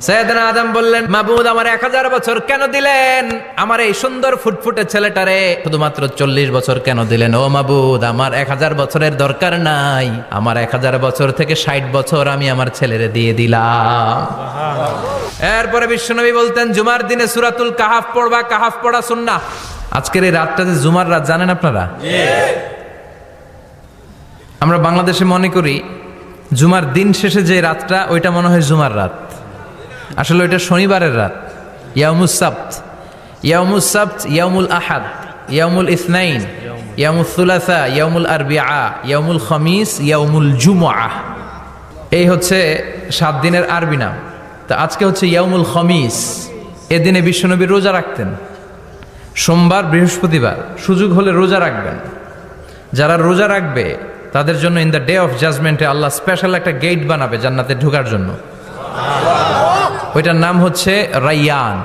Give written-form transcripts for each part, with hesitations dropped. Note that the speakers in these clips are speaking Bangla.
সাইয়েদনা আদম বললেন, মাবুদ আমার 1000 বছর কেন দিলেন? আমার এই সুন্দর ফুটফুটে ছেলেটারে শুধুমাত্র 40 বছর কেন দিলেন? ও মাবুদ, আমার 1000 বছরের দরকার নাই, আমার 1000 বছর থেকে 60 বছর আমি আমার ছেলেরে দিয়ে দিলাম। এরপরে বিশ্বনবী বলতেন, জুমার দিনে সূরাতুল কাহাফ পড়বা, কাহাফ পড়া সুন্নাহ। আজকের এই রাতটা যে জুমার রাত, জানেন আপনারা? আমরা বাংলাদেশে মনে করি জুমার দিন শেষে যে রাতটা, ওইটা মনে হয় জুমার রাত। আসলে ওইটা শনিবারের রাত। ইয়াউমুস সাবত, ইয়াউমুস সাবত, ইয়াউমুল আহাদ, ইয়াউমুল ইসনাইন, ইয়াউমুল সুলাসা, ইয়াউমুল আরবিআ, ইয়াউমুল খামিস, ইয়াউমুল জুমআহ। এই হচ্ছে 7 দিনের আরবি নাম। তো আজকে হচ্ছে ইয়াউমুল খামিস। এদিনে বিশ্বনবী রোজা রাখতেন, সোমবার বৃহস্পতিবার। সুযোগ হলে রোজা রাখবেন। যারা রোজা রাখবে তাদের জন্য ইন দ্য ডে অফ জাজমেন্টে আল্লাহ স্পেশাল একটা গেট বানাবে জান্নাতে ঢোকার জন্য। ওইটার নাম হচ্ছে রাইয়ান।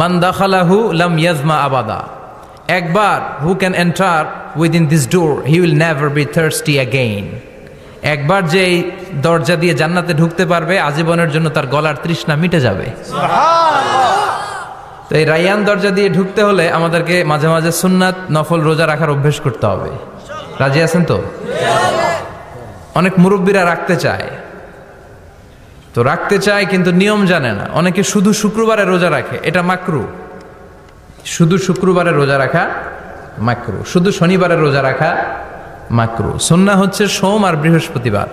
মান দাখালাহু লাম ইয়াজমা আবাদা। একবার who can enter within this door he will never be thirsty again. একবার যে দরজা দিয়ে জান্নাতে ঢুকতে পারবে, আজীবনের জন্য তার গলার তৃষ্ণা মিটে যাবে। তো এই রাইয়ান দরজা দিয়ে ঢুকতে হলে আমাদেরকে মাঝে মাঝে সুন্নাত নফল রোজা রাখার অভ্যেস করতে হবে। রাজি আছেন তো? অনেক মুরব্বীরা রাখতে চায়, তো রাখতে চায় কিন্তু নিয়ম জানে না। অনেকে শুধু শুক্রবারে রোজা রাখে, এটা মাকরু। শুধু শুক্রবারে রোজা রাখা মাকরু, শুধু শনিবারে রোজা রাখা মাকরু। সুন্নাহ হচ্ছে সোম আর বৃহস্পতিবার।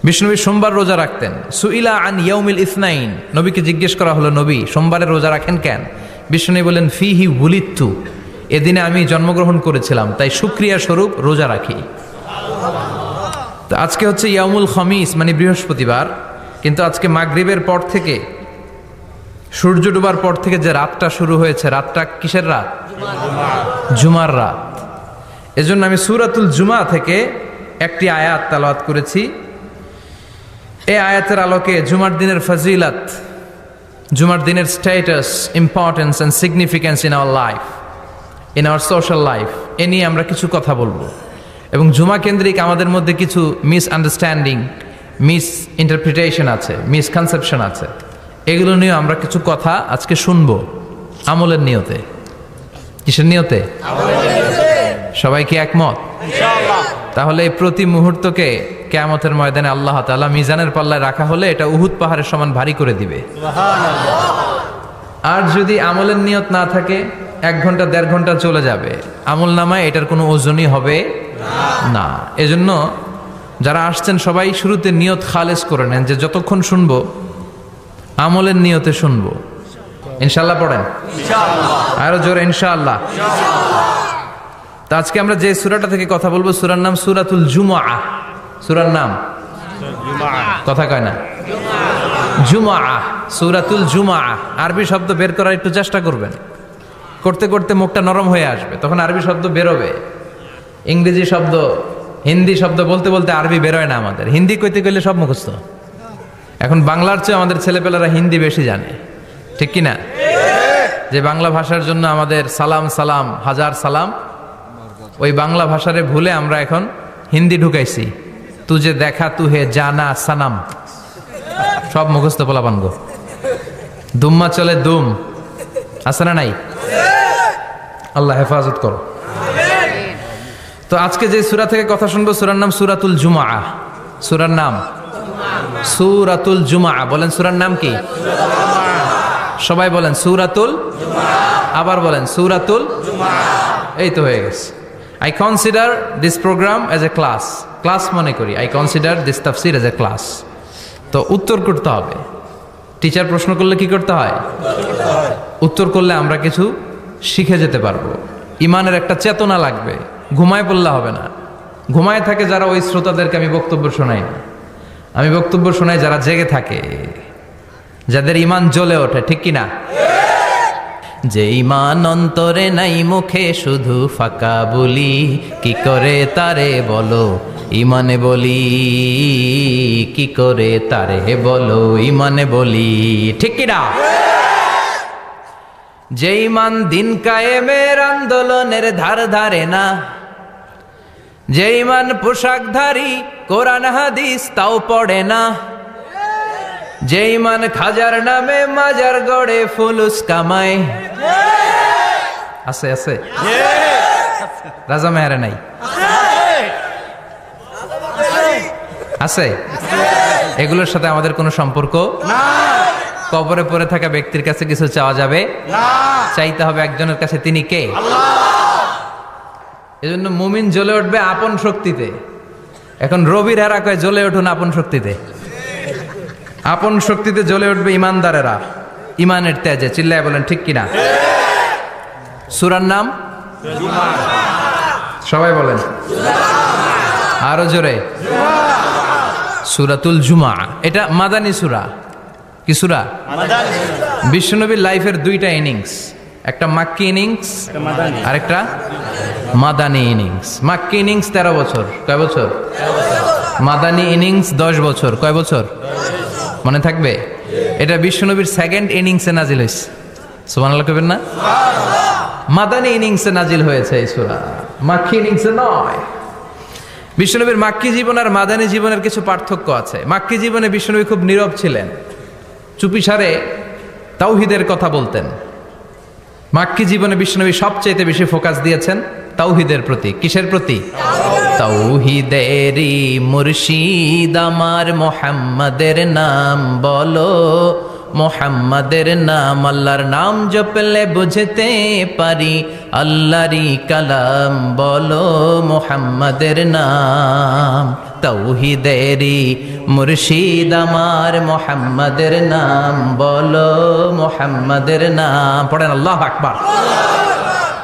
বিষ্ণুনবী সোমবার রোজা রাখতেন। সুইলা আন ইয়াউমিল ইসনাইন, নবীকে জিজ্ঞেস করা হলো, নবী সোমবারে রোজা রাখেন কেন? বিষ্ণুনবী বলেন, ফিহি বুলিত্তু, এদিনে আমি জন্মগ্রহণ করেছিলাম, তাই শুকরিয়া স্বরূপ রোজা রাখি। তো আজকে হচ্ছে ইয়াউমুল খামিস, মানে বৃহস্পতিবার। কিন্তু আজকে মাগরিবের পর থেকে, সূর্য ডোবার পর থেকে যে রাতটা শুরু হয়েছে, রাতটা কিসের রাত? জুমার রাত। এজন্য আমি সূরাতুল জুমা থেকে একটি আয়াত তেলাওয়াত করেছি। এই আয়াতের আলোকে জুমার দিনের ফজিলত, জুমার দিনের status, importance and significance in our life, in our social life, এ নিয়ে আমরা কিছু কথা বলবো। এবং জুমা কেন্দ্রিক আমাদের মধ্যে কিছু মিসআন্ডারস্ট্যান্ডিং, মিস ইন্টারপ্রিটেশন আছে, মিসকনসেপশন আছে। এগুলো নিয়ে আমরা কিছু কথা আজকে শুনবো, আমলের নিয়তে। কিসের নিয়তে? সবাই কি একমত? তাহলে এই প্রতি মুহূর্তকে কিয়ামতের ময়দানে আল্লাহ তাআলা মিজানের পাল্লায় রাখা হলে এটা উহুদ পাহাড়ের সমান ভারী করে দিবে। আর যদি আমলের নিয়ত না থাকে, 1 ঘন্টা 1.5 ঘন্টা চলে যাবে, আমল নামায় এটার কোনো ওজনই হবে না। এজন্য যারা আসছেন সবাই শুরুতে নিয়ত খালেস করে নেন, যে যতক্ষণ শুনবো আমলের নিয়তে শুনবো। ইনশাআল্লাহ পড়েন, আরো জোরে ইনশাআল্লাহ। তো আজকে আমরা যে সূরাটা থেকে কথা বলবো, সূরার নাম সূরাতুল জুমআহ। সূরার নাম কথা কয় না, জুমআহ, সূরাতুল জুমআহ। আরবি শব্দ বের করার একটু চেষ্টা করবেন, করতে করতে মুখটা নরম হয়ে আসবে, তখন আরবি শব্দ বেরোবে। ইংরেজি শব্দ, হিন্দি শব্দ বলতে বলতে আরবি বেরোয় না আমাদের। হিন্দি কইতে গেলে সব মুখস্থ। এখন বাংলার চেয়ে আমাদের ছেলেপেলেরা হিন্দি বেশি জানে, ঠিক কি না? যে বাংলা ভাষার জন্য আমাদের সালাম সালাম হাজার সালাম, ওই বাংলা ভাষারে ভুলে আমরা এখন হিন্দি ঢুকাইছি। তুজে দেখা তু হে জানা সানাম, সব মুখস্থ পোলাপান গো। দুম্মা চলে দুম, আছে না নাই? আল্লাহ হেফাজত করো। তো আজকে যে সূরা থেকে কথা শুনবো, সূরার নাম সূরাতুল জুমআহ। সূরার নাম সূরাতুল জুমআহ। বলেন সূরার নাম কি? সবাই বলেন সূরাতুল জুমআহ। আবার বলেন সূরাতুল জুমআহ। এই তো হয়ে গেছে। I consider this program as a class. Class মনে করি। I consider this tafsir as a class. তো উত্তর করতে হবে। টিচার প্রশ্ন করলে কি করতে হয়? উত্তর করলে আমরা কিছু শিখে যেতে পারবো। ইমানের একটা চেতনা লাগবে। ঘুমায় পড়লে হবে না। ঘুমায় থাকে যারা, ওই শ্রোতাদেরকে আমি বক্তব্য শোনাই না। আমি বক্তব্য শোনাই যারা জেগে থাকে, যাদের ইমান জ্বলে ওঠে, ঠিক কি না? যে ইমান অন্তরে নাই, মুখে শুধু ফাঁকা বলি, কি করে তারে বলো ইমানে বলি, কি করে তারে বলো ইমানে বলি, ঠিক কি না? যে ইমান দিন কায়েমের আন্দোলনের ধার ধারে না, যে ইমান পোশাকধারী কোরআন হাদিস তাও পড়ে না, যে ইমান খাজার নামে মাজার গড়ে ফুলুস কামায়। আছে আছে রাজা মেহারে নাই আছে? এগুলোর সাথে আমাদের কোনো সম্পর্ক না। কবরে পড়ে থাকা ব্যক্তির কাছে কিছু চাওয়া যাবে না, চাইতে হবে একজনের কাছে, তিনি কে? এজন্য মুমিন জ্বলে উঠবে আপন শক্তিতে। এখন রবির হেরা কয় জ্বলে উঠুন আপন শক্তিতে। আপন শক্তিতে জ্বলে উঠবে ইমানদারেরা ইমানের তেজে। চিল্লায় বলেন ঠিক কিনা? সূরার নাম সবাই বলেন আরো জোরে, সূরাতুল জুমা। এটা মাদানী সূরা। কি সূরা? বিশ্বনবীর লাইফের দুইটা ইনিংস, একটা মাক্কি ইনিংস আর একটা মাদানী ইনিংস। মাক্কি ইনিংস 13 বছর। কয় বছর? মাদানী ইনিংস 10 বছর। কয় বছর মনে থাকবে? এটা বিশ্বনবীর সেকেন্ড ইনিংসে নাজিল হয়েছে। সুবহানাল্লাহ কইবেন না? মাদানী ইনিংসে নাজিল হয়েছে এই সূরা, মাক্কি ইনিংসে নয়। বিশ্বনবীর মাক্কি জীবন আর মাদানী জীবনের কিছু পার্থক্য আছে। মাক্কি জীবনে বিশ্বনবী খুব নীরব ছিলেন, চুপিসারে তাওহীদের কথা বলতেন। মাক্কি জীবনে বিশ্বনবী সবচেয়ে বেশি ফোকাস দিয়েছেন তাওহীদের প্রতি। কিসের প্রতি? তাওহীদেরই মুর্শিদ আমার মুহাম্মাদের নাম বলো, মুহাম্মাদের নাম। আল্লাহর নাম জপলে বুঝতে পারি আল্লাহরই কালাম বলো, মুহাম্মাদের নাম। তাওহীদেরই মুর্শিদ আমার মুহাম্মাদের নাম বলো, মুহাম্মাদের নাম। পড়েন আল্লাহু আকবার।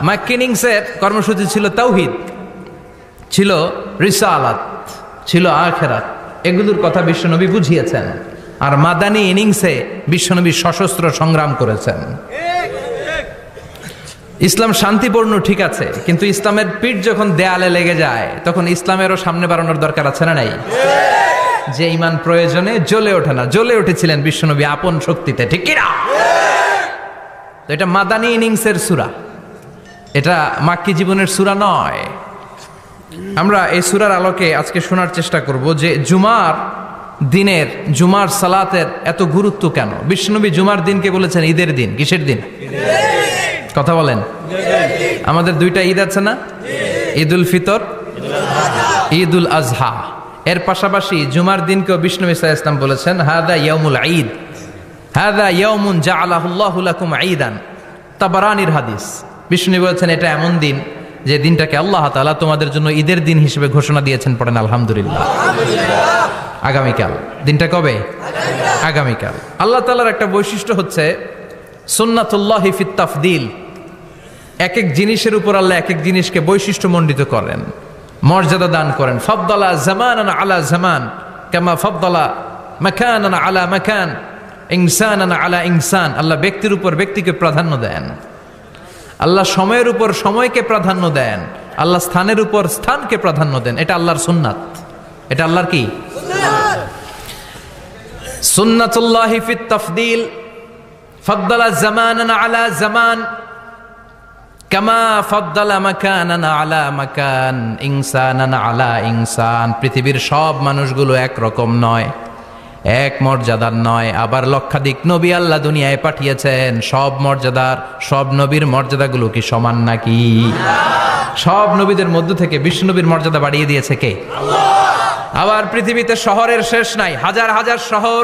মাক্কি ইনিংসের কর্মসূচি ছিল তাওহীদ, ছিল রিসালাত, ছিল আখিরাত। এগুলোর কথা বিশ্বনবী বুঝিয়েছেন। আর মাদানী ইনিংসে বিশ্বনবী সশস্ত্র সংগ্রাম করেছেন। ইসলাম শান্তিপূর্ণ ঠিক আছে, কিন্তু ইসলামের পিঠ যখন দেয়ালে লেগে যায় তখন ইসলামেরও সামনে বাড়ানোর দরকার আছে না নাই? যে ইমান প্রয়োজনে জ্বলে ওঠে না, জ্বলে উঠেছিলেন বিশ্বনবী আপন শক্তিতে। ঠিক কিনা? তো এটা মাদানী ইনিংসের সূরা, এটা মাক্কি জীবনের সূরা নয়। আমরা এই সূরার আলোকে আজকে শোনার চেষ্টা করব যে জুমার দিনের, জুমার সালাতের এত গুরুত্ব কেন। বিশ্বনবী জুমার দিনকে বলেছেন ঈদের দিন। কিসের দিন? কথা বলেন। আমাদের দুইটা ঈদ আছে না? ঈদুল ফিতর, ঈদুল আজহা। এর পাশাপাশি জুমার দিনকেও বিশ্বনবী সাল্লাল্লাহু আলাইহি ওয়াসাল্লাম বলেছেন হাদা ইয়াউমুল ঈদ, হাদা ইয়াউমুন জাআলাহুল্লাহু লাকুম ঈদান। তাবারানির হাদিস। বিশ্বনবী বলেছেন এটা এমন দিন যে দিনটাকে আল্লাহ তাআলা তোমাদের জন্য ঈদের দিন হিসেবে ঘোষণা দিয়েছেন। পড়েন আলহামদুলিল্লাহ। আগামীকাল। দিনটা কবে? আগামীকাল। আল্লাহ তাআলার একটা বৈশিষ্ট্য হচ্ছে সুন্নাতুল্লাহি ফিত তাফদিল। এক এক জিনিসের উপর আল্লাহ এক এক জিনিসকে বৈশিষ্ট্যমণ্ডিত করেন, মর্যাদা দান করেন। ফাদ্দালা জামানান আলা জামান কামা ফাদ্দালা মাকানান আলা মাকান, ইনসানান আলা ইনসান। আল্লাহ ব্যক্তির উপর ব্যক্তিকে প্রাধান্য দেন, আল্লাহ সময়ের উপর সময়কে প্রাধান্য দেন, আল্লাহ স্থানের উপর স্থানকে প্রাধান্য দেন। এটা আল্লাহর সুন্নাত। এটা আল্লাহর কি? সুন্নাতুল্লাহি ফিত তাফদিল। ফাদ্দালা জামানান আলা জামান কামা ফাদ্দালা মাকানান আলা মাকান, ইনসানান আলা ইনসান। পৃথিবীর সব মানুষগুলো একরকম নয়, এক মর্যাদার নয়। আবার লক্ষাধিক নবী আল্লাহ দুনিয়ায় পাঠিয়েছেন। সব মর্যাদার, সব নবীর মর্যাদাগুলো কি সমান নাকি? সব নবীদের মধ্য থেকে বিশ্বনবীর মর্যাদা বাড়িয়ে দিয়েছে কে? আবার পৃথিবীতে শহরের শেষ নাই। হাজার হাজার শহর,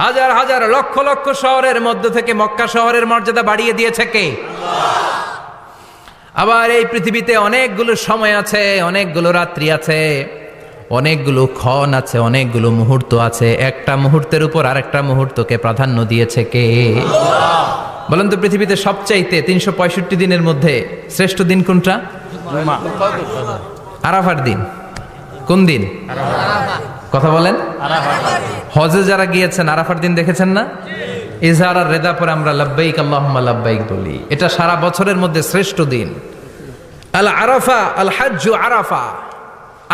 হাজার হাজার লক্ষ লক্ষ শহরের মধ্য থেকে মক্কা শহরের মর্যাদা বাড়িয়ে দিয়েছে কে? আবার এই পৃথিবীতে অনেকগুলো সময় আছে, অনেকগুলো রাত্রি আছে, অনেকগুলো ক্ষণ আছে, অনেকগুলো মুহূর্ত আছে। একটা মুহূর্তের উপর আরেকটা মুহূর্তকে প্রাধান্য দিয়েছে কে? বলেন তো, পৃথিবীতে সবচাইতে 365 দিনের মধ্যে শ্রেষ্ঠ দিন কোনটা? আরাফার দিন। কোন দিন? কথা বলেন। হজে যারা গিয়েছেন আরাফার দিন দেখেছেন না? ইজহার আর রেদা পরে আমরা লাব্বাইক আল্লাহুম্মা লাব্বাইক বলি। এটা সারা বছরের মধ্যে শ্রেষ্ঠ দিন। আল আরাফা আল হাজ্জু আরাফা।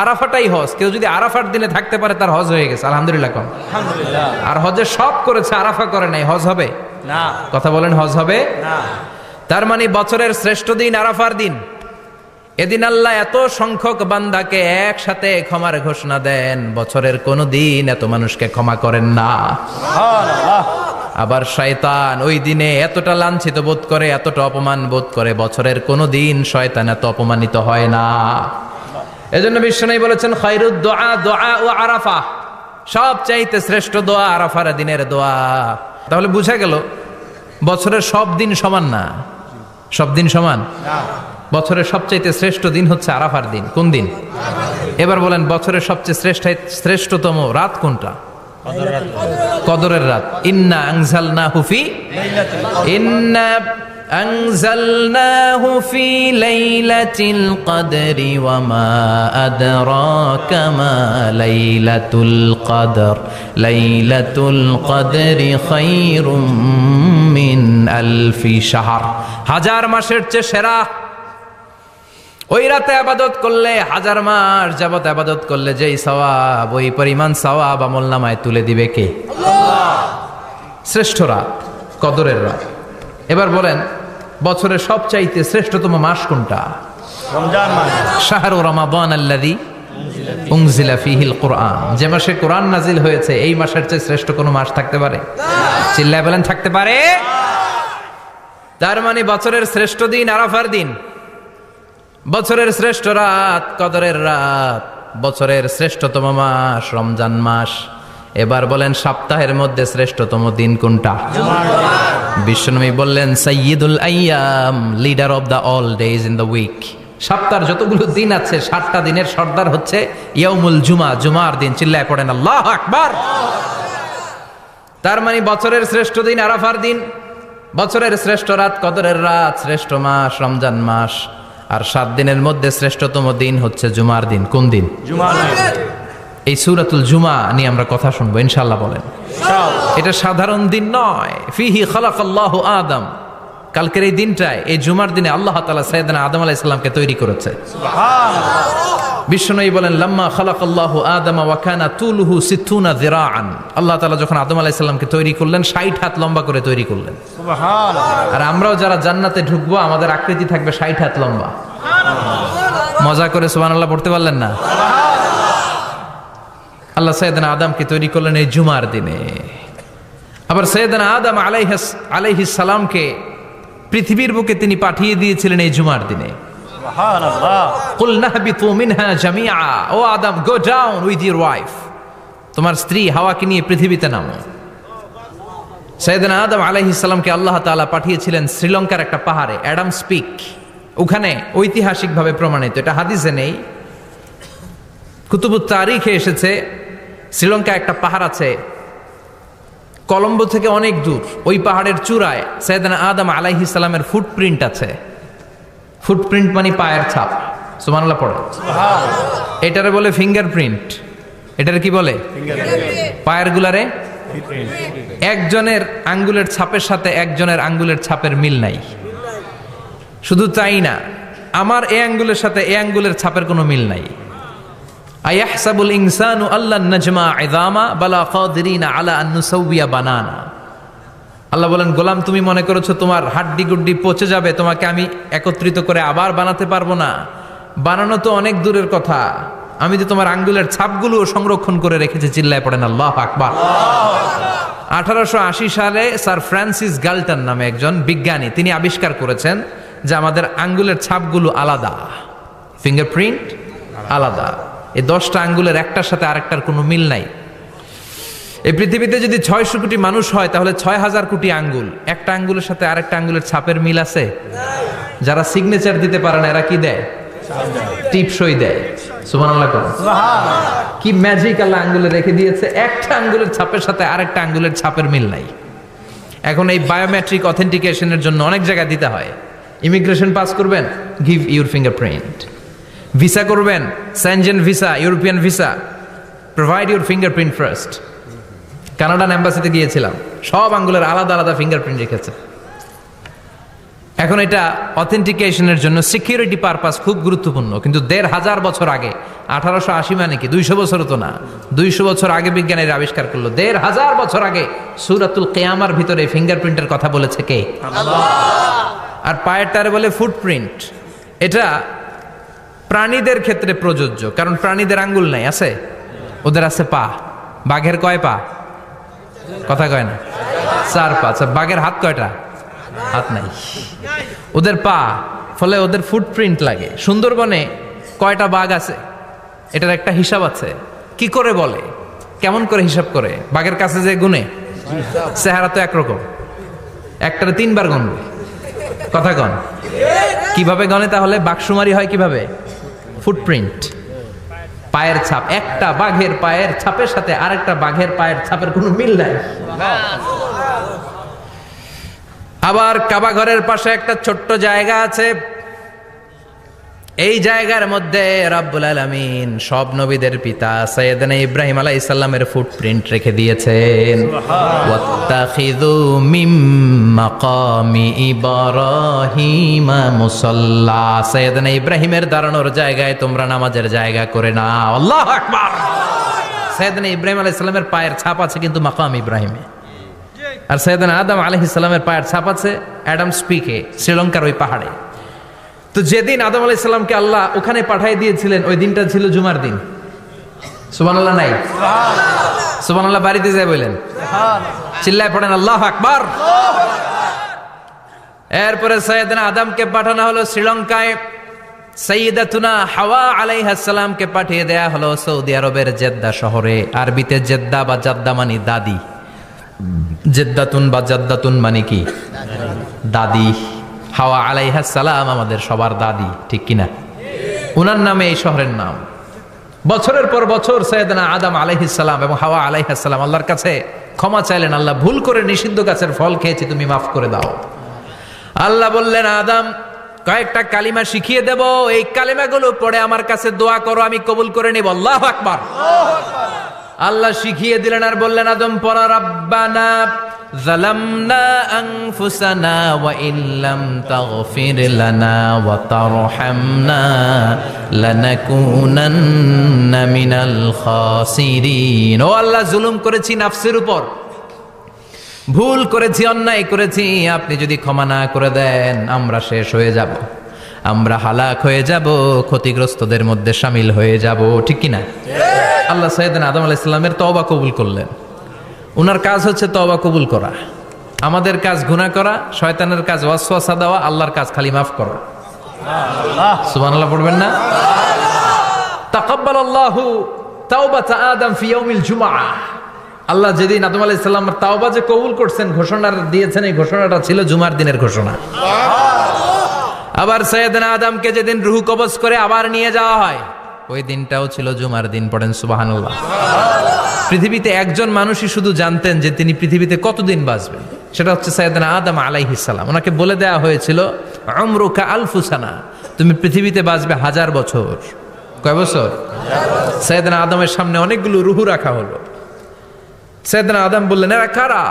আরাফাটাই হজ। কেউ যদি আরাফার দিনে থাকতে পারে তার হজ হয়ে গেছে। আলহামদুলিল্লাহ কোন? আলহামদুলিল্লাহ। আর হজে সব করেছে, আরাফা করে নাই, হজ হবে না। কথা বলেন, হজ হবে না। তার মানে বছরের শ্রেষ্ঠ দিন আরাফার দিন। এদিন আল্লাহ এত সংখ্যক বান্দাকে একসাথে ক্ষমার ঘোষণা দেন, বছরের কোনো দিন এত মানুষকে ক্ষমা করেন না। আবার শয়তান ওই দিনে এতটা লাঞ্ছিত বোধ করে, এতটা অপমান বোধ করে, বছরের কোনো দিন শয়তান এত অপমানিত হয় না। এজন্য বিশ্বনবী বলেছেন খায়রুদ দুআ দুআ ও আরাফা, সবচাইতে শ্রেষ্ঠ দোয়া আরাফার দিনের দোয়া। তাহলে বুঝা গেল বছরের সব দিন সমান না। সব দিন সমান না। বছরের সবচাইতে শ্রেষ্ঠ দিন হচ্ছে আরাফার দিন। কোন দিন? এবার বলেন বছরের সবচেয়ে শ্রেষ্ঠতম রাত কোনটা? কদরের রাত। ইন্না আনজালনাহু ফি লাইলাতিল কদরি ওয়া মা আদরাকা মা লাইলাতুল কদর লাইলাতুল কদরি খায়রুম মিন আলফি শাহর। হাজার মাসের চেয়ে সেরা। ওই রাতে ইবাদত করলে, হাজার মাস যাবত ইবাদত করলে যেই সওয়াব, ওই পরিমাণ সওয়াব আমলনামায় তুলে দিবে কে? আল্লাহ। শ্রেষ্ঠ রাত কদরের রাত। এবার বলেন বছরের সবচাইতে শ্রেষ্ঠতম মাস কোনটা? রমজান মাস। শাহরু রমাদান আল্লাযী উনজিলা ফীহিল কুরআন। যে মাসে কোরআন নাজিল হয়েছে, এই মাসের চেয়ে শ্রেষ্ঠ কোনো মাস থাকতে পারে? চিল্লায় বলেন থাকতে পারে? তার মানে বছরের শ্রেষ্ঠ দিন আরাফার দিন, বছরের শ্রেষ্ঠ রাত কদরের রাত, বছরের শ্রেষ্ঠতম মাস রমজান মাস। এবার বলেন সপ্তাহের মধ্যে শ্রেষ্ঠতম দিন কোনটা? বিশ্বনবী বললেন সাইয়্যিদুল আইয়াম, leader of the all days in the week. সপ্তাহের যতগুলো দিন আছে 7টা দিনের সর্দার হচ্ছে ইয়াউমুল জুমা, জুমার দিন। চিল্লায় পড়েন আল্লাহু আকবার। তার মানে বছরের শ্রেষ্ঠ দিন আরাফার দিন, বছরের শ্রেষ্ঠ রাত কদরের রাত, শ্রেষ্ঠ মাস রমজান মাস, আর 7 দিনের মধ্যে শ্রেষ্ঠতম দিন হচ্ছে জুমার দিন। কোন দিন? জুমার দিন। এই সূরাতুল জুমা নিয়ে আমরা কথা শুনবো ইনশাআল্লাহ। বলেন এটা সাধারণ দিন নয়। ফিহি খালাকাল্লাহু আদম। কালকের এই দিনটায়, এই জুমার দিনে আল্লাহ তাআলা সাইয়েদনা আদম আলাইহিস সালামকে তৈরি করেছে। সুবহানাল্লাহ। বিশ্বনবী বলেন লাম্মা খালাকাল্লাহু আদম ওয়া কানা তুলুহু 60 যিরাআন। আল্লাহ তাআলা যখন আদম আলাইহিস সালামকে তৈরি করলেন 60 হাত লম্বা করে তৈরি করলেন। সুবহানাল্লাহ। আর আমরাও যারা জান্নাতে ঢুকবো আমাদের আকৃতি থাকবে 60 হাত লম্বা। সুবহানাল্লাহ। মজা করে সুবহানাল্লাহ পড়তে পারলেন না? আল্লাহ সাইয়েদনা আদমকে তৈরি করলেন এই জুমার দিনে। আবার সাইয়েদনা আদম আলাইহিস সালামকে পৃথিবীর বুকে তিনি পাঠিয়ে দিয়েছিলেন এই জুমার দিনে। সুবহানাল্লাহ। কুল নাহবিতু মিনহা জামিআ। O Adam, go down with your wife. তোমার স্ত্রী হাওয়াকে নিয়ে পৃথিবীতে নামো। সাইয়েদনা আদম আলাইহিস সালামকে আল্লাহ তাআলা পাঠিয়েছিলেন শ্রীলঙ্কার একটা পাহাড়ে, অ্যাডামস পিক। ওখানে ঐতিহাসিকভাবে প্রমাণিত, এটা হাদিসে নেই, কুতুবুত তারিখে এসেছে। শ্রীলঙ্কা একটা পাহাড় আছে, কলম্বো থেকে অনেক দূর। ওই পাহাড়ের চূড়ায় সাইয়েদনা আদম আলাইহিস সালামের ফুটপ্রিন্ট আছে। ফুটপ্রিন্ট মানে পায়ের ছাপ। সুবহানাল্লাহ পড়ে। সুবহানাল্লাহ। এটারে বলে ফিঙ্গারপ্রিন্ট। এটারে কি বলে? পায়ের গুলারে একজনের আঙ্গুলের ছাপের সাথে একজনের আঙ্গুলের ছাপের মিল নাই। শুধু তাই না, আমার এই আঙ্গুলের সাথে এই আঙ্গুলের ছাপের কোনো মিল নাই। আয়াহসাবুল ইনসানু আল্লান নাজমা ইযামা বালা কাদিরিনা আলা আন নুসাউবিয়া বানানা। আল্লাহ বলেন গোলাম, তুমি মনে করেছো তোমার হাড্ডি গুড্ডি পচে যাবে, তোমাকে আমি একত্রিত করে আবার বানাতে পারবো না? বানানো তো অনেক দূরের কথা, আমি তো তোমার আঙ্গুলের ছাপগুলো সংরক্ষণ করে রেখেছি। চিল্লায় পড়েন আল্লাহু আকবার। 1880 সালে স্যার ফ্রান্সিস গাল্টন নামে একজন বিজ্ঞানী, তিনি আবিষ্কার করেছেন যে আমাদের আঙ্গুলের ছাপগুলো আলাদা, ফিঙ্গারপ্রিন্ট আলাদা। এই 10টা আঙ্গুলের একটার সাথে আরেকটার কোনো মিল নাই। এই পৃথিবীতে যদি 600 কোটি মানুষ হয় তাহলে 6000 কোটি আঙ্গুল, একটা আঙ্গুলের সাথে আরেকটা আঙ্গুলের ছাপের মিল আছে? যারা সিগনেচার দিতে পারে না এরা কি দেয়? টিপসই দেয়। সুবহানাল্লাহ। সুবহানাল্লাহ। কি ম্যাজিক আল্লাহ আঙ্গুলে রেখে দিয়েছে, একটা আঙ্গুলের ছাপের সাথে আরেকটা আঙ্গুলের ছাপের মিল নাই। এখন এই বায়োমেট্রিক অথেন্টিকেশনের জন্য অনেক জায়গায় দিতে হয়। ইমিগ্রেশন পাস করবেন, গিভ ইউর ফিঙ্গারপ্রিন্ট। ভিসা করবেন, Schengen visa, European visa, provide your fingerprint first. Canadian এম্বাসিতে গিয়েছিলাম, সব আঙ্গুলের আলাদা আলাদা ফিঙ্গারপ্রিন্ট রেখেছে। এখন এটা অথেন্টিকেশনের জন্য সিকিউরিটি পারপাস খুব গুরুত্বপূর্ণ। কিন্তু 1500 বছর আগে, 1880 মানে কি 200 বছরও তো না, 200 বছর আগে বিজ্ঞানীরা আবিষ্কার করলো। 1500 বছর আগে সূরাতুল কিয়ামার ভিতরে ফিঙ্গারপ্রিন্টের কথা বলেছে কে? আল্লাহ। আর পায়েরটারে বলে ফুটপ্রিন্ট। এটা প্রাণীদের ক্ষেত্রে প্রযোজ্য, কারণ প্রাণীদের আঙ্গুল নাই, আছে? ওদের আছে পা। বাঘের কয় পা? কথা কয় না, 4 পা। আচ্ছা, বাঘের হাত কয়টা? হাত নাই, ওদের পা। ফলে ওদের ফুটপ্রিন্ট লাগে। সুন্দরবনে কয়টা বাঘ আছে এটার একটা হিসাব আছে। কি করে বলে, কেমন করে হিসাব করে? বাঘের কাছে যে গুনে, চেহারা তো একরকম, একটার 3 বার গণবে। কথা কন, কিভাবে গনে তাহলে? বাঘসুমারি হয় কিভাবে? ফুটপ্রিন্ট, পায়ের ছাপ। একটা বাঘের পায়ের ছাপের সাথে আরেকটা বাঘের পায়ের ছাপের কোনো মিল নাই। আবার কাবা ঘরের পাশে একটা ছোট্ট জায়গা আছে, এই জায়গার মধ্যে রব্বুল আলামিন সব নবীদের পিতা সাইয়েদনা ইব্রাহিম আলাইহিস সালামের ফুটপ্রিন্ট রেখে দিয়েছেন। ওয়াত্তাখিযু মিম মাকামি ইব্রাহিম মুসাল্লা, সাইয়েদনা ইব্রাহিমের দাঁড়ানোর জায়গায় তোমরা নামাজের জায়গা করে নাও। আল্লাহু আকবার। সাইয়েদনা ইব্রাহিম আলাইহিস সালামের পায়ের ছাপ আছে কিন্তু মাকাম ইব্রাহিমে, আর সাইয়েদনা আদম আলাইহিস সালামের পায়ের ছাপ আছে অ্যাডামস পিকে, শ্রীলঙ্কার ওই পাহাড়ে। তো যেদিন আদম আলাইহিস সালামকে আল্লাহ ওখানে পাঠিয়ে দিয়েছিলেন, ওই দিনটা ছিল জুমার দিন। সুবহানাল্লাহ নাই? সুবহানাল্লাহ বাড়িতে যায় বলেন, চিল্লায় পড়েন আল্লাহু আকবার। এরপরে সাইয়েদনা আদমকে পাঠানো হলো শ্রীলঙ্কায়, সাইয়্যিদাতুনা হাওয়া আলাইহাস সালামকে পাঠিয়ে দেয়া হলো সৌদি আরবের জেদ্দা শহরে। আরবিতে জেদ্দা বা জাদ্দা মানে দাদি, জেদ্দাতুন বা জাদ্দাতুন মানে কি? দাদি। হাওয়া আলাইহাস সালাম আমাদের সবার দাদি, ঠিক কিনা? উনার নামে এই শহরের নাম। বছরের পর বছর সাইয়েদনা আদম আলাইহিস সালাম এবং হাওয়া আলাইহাস সালাম আল্লাহর কাছে ক্ষমা চাইলেন, আল্লাহ ভুল করে নিষিদ্ধ গাছের ফল খেয়েছি, তুমি মাফ করে দাও। আল্লাহ বললেন, আদম কয়েকটা কালিমা শিখিয়ে দেব, এই কালিমাগুলো পড়ে আমার কাছে দোয়া করো, আমি কবুল করে নেব। আল্লাহু আকবার। আল্লাহ শিখিয়ে দিলেন আর বললেন, আদম পড়া, রাব্বানা যালামনা আনফুসানা ওয়া ইল্লাম তাগফির লানা ওয়া তারহামনা লানাকুনান্না মিনাল খাসিরিন। ও আল্লাহ, জুলুম করেছি নাফসের উপর, ভুল করেছি, অন্যায় করেছি, আপনি যদি ক্ষমা না করে দেন আমরা শেষ হয়ে যাব, আমরা হালাক হয়ে যাব, ক্ষতিগ্রস্তদের মধ্যে শামিল হয়ে যাব, ঠিক কিনা? আল্লাহ সাইয়েদনা আদম আলাইহিস সালামের তওবা কবুল করলেন। উনার কাজ হচ্ছে তওবা কবুল করা, আমাদের কাজ গুনাহ করা, শয়তানের কাজ ওয়াসওয়াসা দেওয়া, আল্লাহর কাজ খালি মাফ করা। সুবহানাল্লাহ পড়বেন না? তাকাব্বালাল্লাহু তাওবাতা আদম ফি ইয়াউমিল জুমআহ। আল্লাহ যেদিন আদম আলাইহিস সালামের তাওবা যে কবুল করছেন, ঘোষণা দিয়েছেন, এই ঘোষণাটা ছিল জুমার দিনের ঘোষণা। আবার সাইয়েদনা আদমকে যেদিন রূহ কবজ করে আবার নিয়ে যাওয়া হয়, ওই দিনটাও ছিল জুমার দিন। পড়েন সুবহানাল্লাহ। পৃথিবীতে একজন মানুষই শুধু জানতেন যে তিনি পৃথিবীতে কতদিন বাঁচবেন, সেটা হচ্ছে সাইয়েদনা আদম আলাইহিস সালাম। ওনাকে বলে দেওয়া হয়েছিল, উমরুকা আলফু সানা, তুমি পৃথিবীতে বাঁচবে 1000 বছর। কয় বছর? সাইয়েদনা আদমের সামনে অনেকগুলো রূহ রাখা হলো। সাইয়েদনা আদম বললেন, এরা কারা?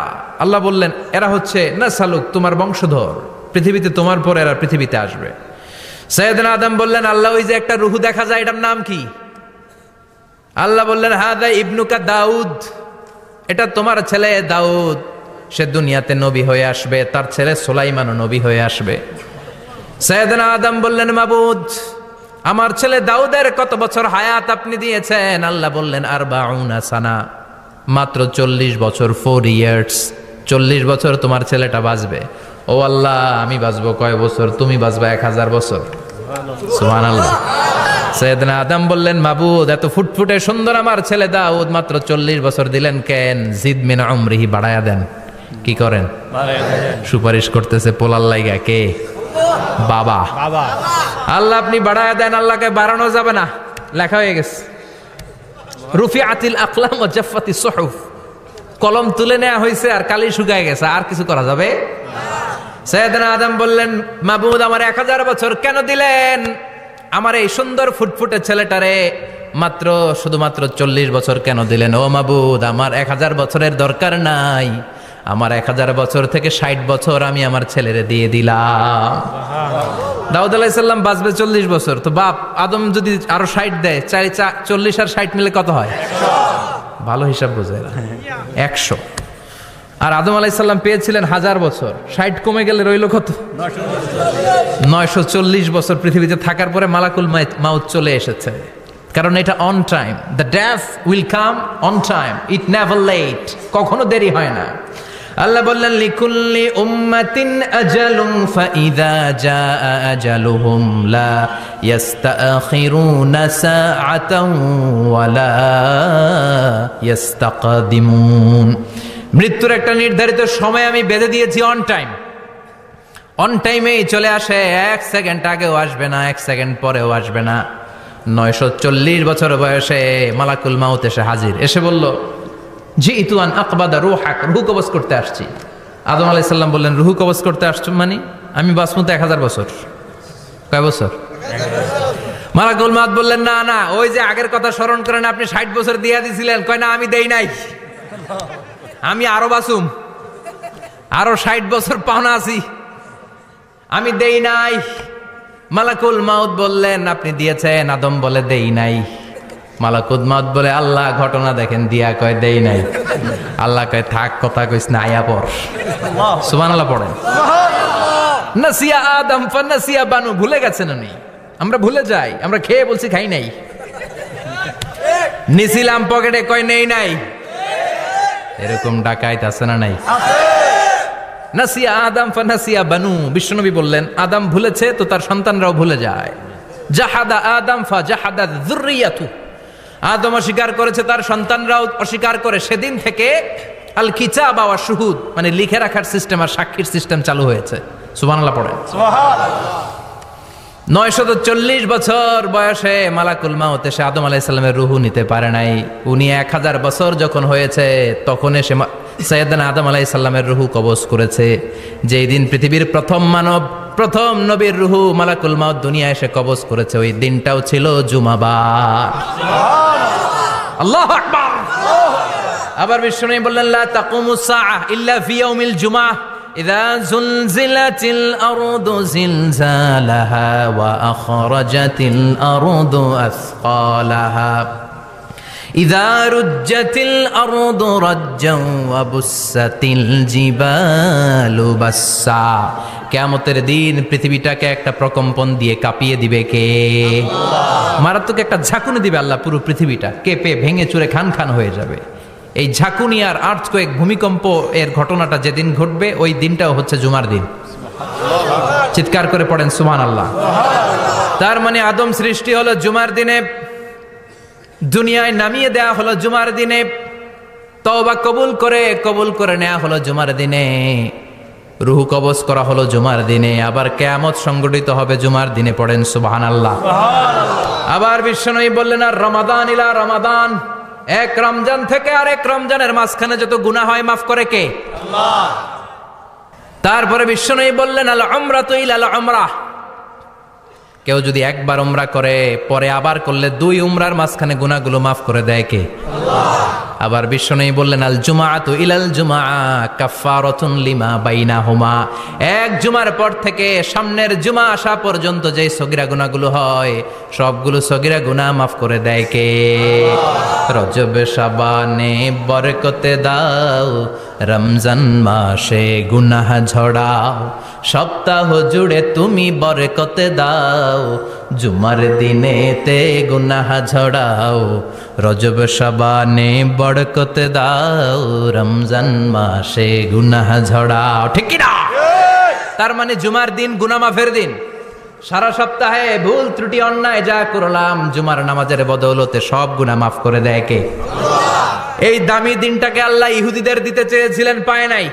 আল্লাহ বললেন, এরা হচ্ছে নাসালুক, তোমার বংশধর, পৃথিবীতে তোমার পর এরা পৃথিবীতে আসবে। সাইয়েদনা আদম বললেন, আল্লাহ ওই যে একটা রূহ দেখা যায়, এটার নাম কি? আল্লাহ বললেন, হাদা ইবনুকা দাউদ, এটা তোমার ছেলে দাউদ, সে দুনিয়াতে নবী হয়ে আসবে, তার ছেলে সুলাইমানও নবী হয়ে আসবে। সাইয়েদনা আদম বললেন, মাবুদ আমার ছেলে দাউদের কত বছর হায়াত আপনি দিয়েছেন? আল্লাহ বললেন, 40 সানা, মাত্র 40 বছর, 4 ইয়ার্স, 40 বছর তোমার ছেলেটা বাঁচবে। ও আল্লাহ, আমি বাঁচবো কয় বছর? তুমি বাঁচবা 1000 বছর। সুবহানাল্লাহ। সাইয়েদনা আদম বললেন, মাবুদ এত ফুটফুটে সুন্দর আমার ছেলে দাউদ মাত্র 40 বছর দিলেন কেন? জিদ মিন উমরিহি, বাড়ায়া দেন। কি করেন? সুপারিশ করতেছে পোলার লাইগা। কে? বাবা। আল্লাহ আপনি বাড়ায়া দেন। আল্লাহকে বাড়ানো যাবে না, লেখা হয়ে গেছে। রুফিআতিল আকলাম ওয়া জাফফাতিস সুহুফ, কলম তুলে নেওয়া হয়েছে আর কালি শুকায় গেছে, আর কিছু করা যাবে? সাইয়েদনা আদম বললেন, মাবুদ আমার 1000 বছর কেন দিলেন? আমার এই সুন্দর ফুটফুটে ছেলেটারে মাত্র শুধুমাত্র 40 বছর কেন দিলেন? ও মাবুদ, আমার 1000 বছরের দরকার নাই, আমার 1000 বছর থেকে 60 বছর আমি আমার ছেলেরে দিয়ে দিলাম। দাউদ আলাইহিস সালাম বাঁচবে 40 বছর, তো বাপ আদম যদি আরো 60 দেয়, 40 আর 60 মিলে কত হয়? ভালো হিসাব বোঝে, 100। আর আদম আলাইহিস সালাম পেয়েছিলেন 1000 বছর, 60 কমে গেলে রইল কত? 940 বছর পৃথিবীতে থাকার পরে মালাকুল মাউত চলে এসেছে, কারণ এটা on time. The death will come on time, it never late, কখনো দেরি হয় না। আল্লাহ বললেন লিকুল্লি উম্মাতিন আজালুন ফাইযা জাআ আজালুহুম লা ইস্তাখিরুনা সাআতান ওয়ালা ইস্তাকদিমুন। মৃত্যুর একটা নির্ধারিত সময় আমি বেঁধে দিয়েছি, অন টাইম। অন টাইমেই চলে আসে, 1 সেকেন্ড আগেও আসবে না, 1 সেকেন্ড পরেও আসবে না। 940 বছর বয়সে মালাকুল মাউত এসে হাজির, এসে বলল জিইতু আন আকবাদা রূহাক, রূহ কবজ করতে আসছি। আদম আলাইহিস সালাম বললেন রূহ কবজ করতে আসছো মানে? আমি বাঁচবো তো 1000 বছর। কয় বছর? মালাকুল মাউত বললেন না না, ওই যে আগের কথা স্মরণ করেন, আপনি 60 বছর দিয়া দিছিলেন। কয় না, আমি দেই নাই, আমি আরো বাঁচুম, আরো 60 বছর পাওনা আছি, আমি দেই নাই। মালাকুল মাউত বললেন আপনি দিয়েছেন। আদম বলে দেই নাই। মালাকুল মাউত বলে আল্লাহ ঘটনা দেখেন, দিয়া কয় দেই নাই। আল্লাহ কয় থাক, কথা কইস না, আয়া পড়। সুবহানাল্লাহ পড়েন। নাসিয়া আদম ফানাসিয়া বানু, ভুলে গেছেন উনি। আমরা ভুলে যাই, আমরা খেয়ে বলছি খাই নাই, নিছিলাম পকেটে, কয় নেই নাই। এরকম ডাকাইত আছে না নাই? নাসিয়া আদম ফানাসিয়া বানু। বিশ্বনবী বললেন আদম ভুলেছে তো তার সন্তানরাও ভুলে যায়। জাহাদা আদম ফাজাহাদা যুররিয়াতু, আদম অস্বীকার করেছে, তার সন্তানরাও অস্বীকার করে। সেদিন থেকে আল কিতাব ওয়া শুহুদ, মানে লিখে রাখার সিস্টেম আর সাক্ষীর সিস্টেম চালু হয়েছে। সুবহানাল্লাহ পড়েন। সুবহানাল্লাহ। 940 বছর বয়সে মালাকুল মাউত এসে আদম আলাইহিস সালামের রূহ নিতে পারে নাই। উনি 1000 বছর যখন হয়েছে তখন এসে সাইয়েদনা আদম আলাইহিস সালামের রূহ কবজ করেছে। যেই দিন পৃথিবীর প্রথম মানব, প্রথম নবীর রূহ মালাকুল মাউত দুনিয়ায় এসে কবজ করেছে, ওই দিনটাও ছিল জুমাবার। আল্লাহু আকবার। আবার বিশ্বনবী বললেন লা তাকুমুস সাআহ ইল্লা ফি ইয়াউমিল জুমআহ ইযা যুলজিলাতিল আরদু জিলজালাহা ওয়া আখরাজাতিল আরদু আসকালাহা ইযা রুজ্জাতিল আরদু রাজ্জান ওয়া বুসাতিল জিবালু বাসসা। কিয়ামতের দিন পৃথিবীটাকে একটা প্রকম্পন দিয়ে কাঁপিয়ে দিবে কে? আল্লাহ। মারাত্মক একটা ঝাঁকুনি দিবে আল্লাহ, পুরো পৃথিবীটা কেঁপে ভেঙে চুরে খান খান হয়ে যাবে। এই ঝাঁকুনি আর আর্থকোয়েক, ভূমিকম্প এর ঘটনাটা যেদিন ঘটবে ওই দিনটাও হচ্ছে জুমার দিন। চিৎকার করে পড়েন সুবহানাল্লাহ। তার মানে আদম সৃষ্টি হলো জুমার দিনে, দুনিয়ায় নামিয়ে দেয়া হলো জুমার দিনে, তওবা কবুল করে নেওয়া হলো জুমার দিনে, রূহ কবজ করা হলো জুমার দিনে, আবার কিয়ামত সংগঠিত হবে জুমার দিনে। পড়েন সুবহানাল্লাহ। আবার বিশ্বনবী বললেন আর রমাদান ইলা রমাদান, এক রমজান থেকে আরেক রমজানের মাঝখানে যত গুনাহ হয় মাফ করে কে? আল্লাহ। তারপরে বিশ্বনবী বললেন আল উমরাতু ইলাল উমরাহ, কেউ যদি একবার উমরা করে পরে আবার করলে 2 উমরার মাঝখানে গুনাহগুলো মাফ করে দেয় কে? আল্লাহ। আবার বিশ্বনবী বললেন আল জুমাআতু ইলাল জুমআ কাফফারাতুন লিমা বাইনাহুমা, এক জুমার পর থেকে সামনের জুমা আসা পর্যন্ত যে সগীরা গুনাহগুলো হয় সবগুলো সগীরা গুনাহ মাফ করে দেয় কে? রজব শাবানে বরকতে দাও, রমজান মাসে গুনাহ ঝড়াও, সপ্তাহ জুড়ে তুমি বরকতে দাও, জুমার দিনেতে গুনাহ ঝড়াও, রজব শাবানে বরকতে দাও, রমজান মাসে গুনাহ ঝড়াও। ঠিক কি না? তার মানে জুমার দিন গুনাহ মাফের দিন। সারা সপ্তাহে ভুল ত্রুটি অন্যায় যা করলাম জুমার নামাজের বদৌলতে সব গুনাহ মাফ করে দেয় কে? আল্লাহ। এই দামি দিনটাকে আল্লাহ ইহুদিদের দিতে চেয়েছিলেন, পায় নাই।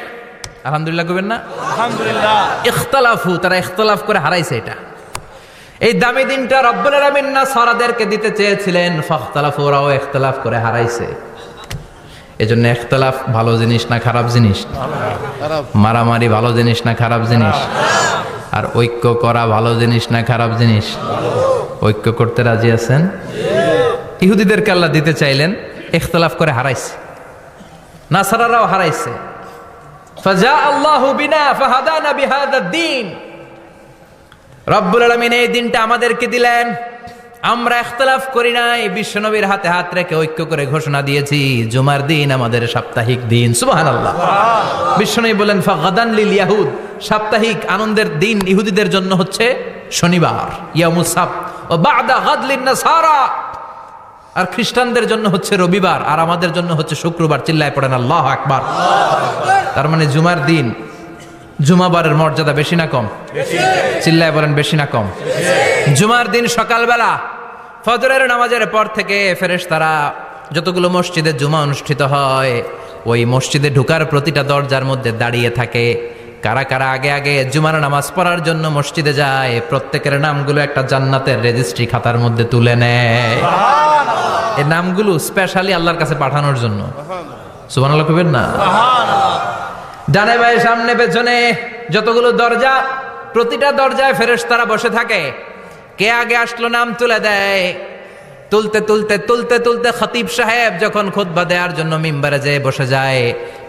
আলহামদুলিল্লাহ কইবেন না? আলহামদুলিল্লাহ। ইখতিলাফু, তারা ইখতিলাফ করে হারাইছে এটা। এই দামি দিনটা রব্বুল আলামিন নাসারাদেরকে দিতে চেয়েছিলেন, ফাখতালাফু, ওরাও ইখতিলাফ করে হারাইছে। এজন্য ইখতিলাফ ভালো জিনিস না খারাপ জিনিস? মারামারি ভালো জিনিস না খারাপ জিনিস? আর ঐক্য করা ভালো জিনিস না খারাপ জিনিস? ঐক্য করতে রাজি আছেন? ইহুদিদেরকে আল্লাহ দিতে চাইলেন, ইখতিলাফ করে হারাইছে। নাসারারাও হারাইছে। ফাজা আল্লাহু বিনা ফাহাদানা বিহাদা দ্বীন, রব্বুল আলামিন এই দিনটা আমাদেরকে দিলেন, আমরা ইখতিলাফ করি নাই, বিশ্বনবীর হাতে হাত রেখে ঐক্য করে ঘোষণা দিয়েছি জুমার দিন আমাদের সাপ্তাহিক দিন। সুবহানাল্লাহ। বিশ্বনবী বলেন ফাগাদান লিল ইয়াহুদ, সাপ্তাহিক আনন্দের দিন ইহুদিদের জন্য হচ্ছে শনিবার ইয়াউমুস সাbt, ও বা'দা গাদ লিন নাসারা, আর খ্রিস্টানদের জন্য হচ্ছে রবিবার, আর আমাদের জন্য হচ্ছে শুক্রবার। চিল্লায় পড়েন আল্লাহু আকবার। তার মানে জুমার দিন, জুমাবারের মর্যাদা বেশি না কম? চিল্লায় বলেন বেশি না কম? জুমার দিন সকালবেলা ফজরের নামাজের পর থেকে ফেরেশতারা যতগুলো মসজিদে জুমা অনুষ্ঠিত হয় ওই মসজিদে ঢোকার প্রতিটা দরজার মধ্যে দাঁড়িয়ে থাকে। কারা কারা আগে আগে জুমার নামাজ পড়ার জন্য মসজিদে যায়, প্রত্যেকের নামগুলো একটা জান্নাতের রেজিস্ট্রি খাতার মধ্যে তুলে নেয়। এই নামগুলো স্পেশালি আল্লাহর কাছে পাঠানোর জন্য। সুবহানাল্লাহ কইবেন না? ডানে বায়ে সামনে পেছনে যতগুলো দরজা, প্রতিটা দরজায় ফেরেশতারা বসে থাকে। কে আগে আসলো নাম তুলে দেয়। তুলতে তুলতে তুলতে তুলতে খতিব সাহেব যখন খুতবা দেওয়ার জন্য মিম্বারে যেয়ে বসে যায়,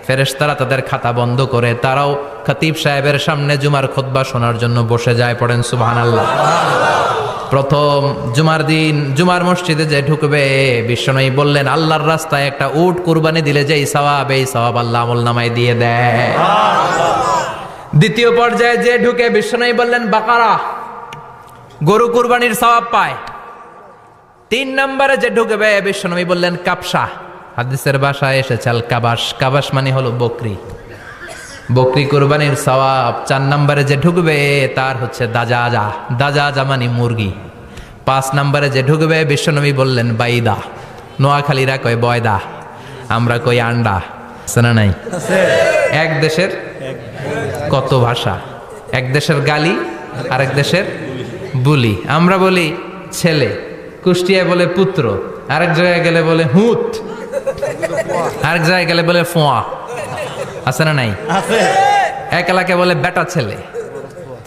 ফেরেশতারা তাদের খাতা বন্ধ করে তারাও খতিব সাহেবের সামনে জুমার খুতবা শোনার জন্য বসে যায়। পড়েন সুবহানাল্লাহ। প্রথম জুমার দিন জুমার মসজিদে যে ঢুকবে, বিশ্বনবী বললেন আল্লাহর রাস্তায় একটা উট কুরবানি দিলে যেই সওয়াব, এই সওয়াব আল্লাহ আমলনামায় দিয়ে দেয়। দ্বিতীয় পর্যায়ে যে ঢুকে, বিশ্বনবী বললেন বাকারা, গরু কুরবানির সওয়াব পায়। 3 নম্বরে যে ঢুকবে, বিশ্বনবী বললেন কাবসা, হাদিসের ভাষায় এসেছে আল কাবাস, কাবাস মানে হলো বকরি, বকরি কুরবানির সওয়াব। 4 নম্বরে যে ঢুকবে তার হচ্ছে দাজাজা, দাজাজা মানে মুরগি। 5 নম্বরে যে ঢুকবে, বিশ্বনবী বললেন বাইদা, নোয়াখালীরা কয় বয়দা, আমরা কই আন্ডা। শোনা নাই? এক দেশের কত ভাষা, এক দেশের গালি আর এক দেশের বুলি। আমরা বলি ছেলে, কুষ্টিয়ায় বলে পুত্র, আরেক জায়গায় গেলে বলে হুত, আরেক জায়গায় গেলে বলে ফোয়া। আছে না নাই? এক এলাকায় বলে বেটা ছেলে,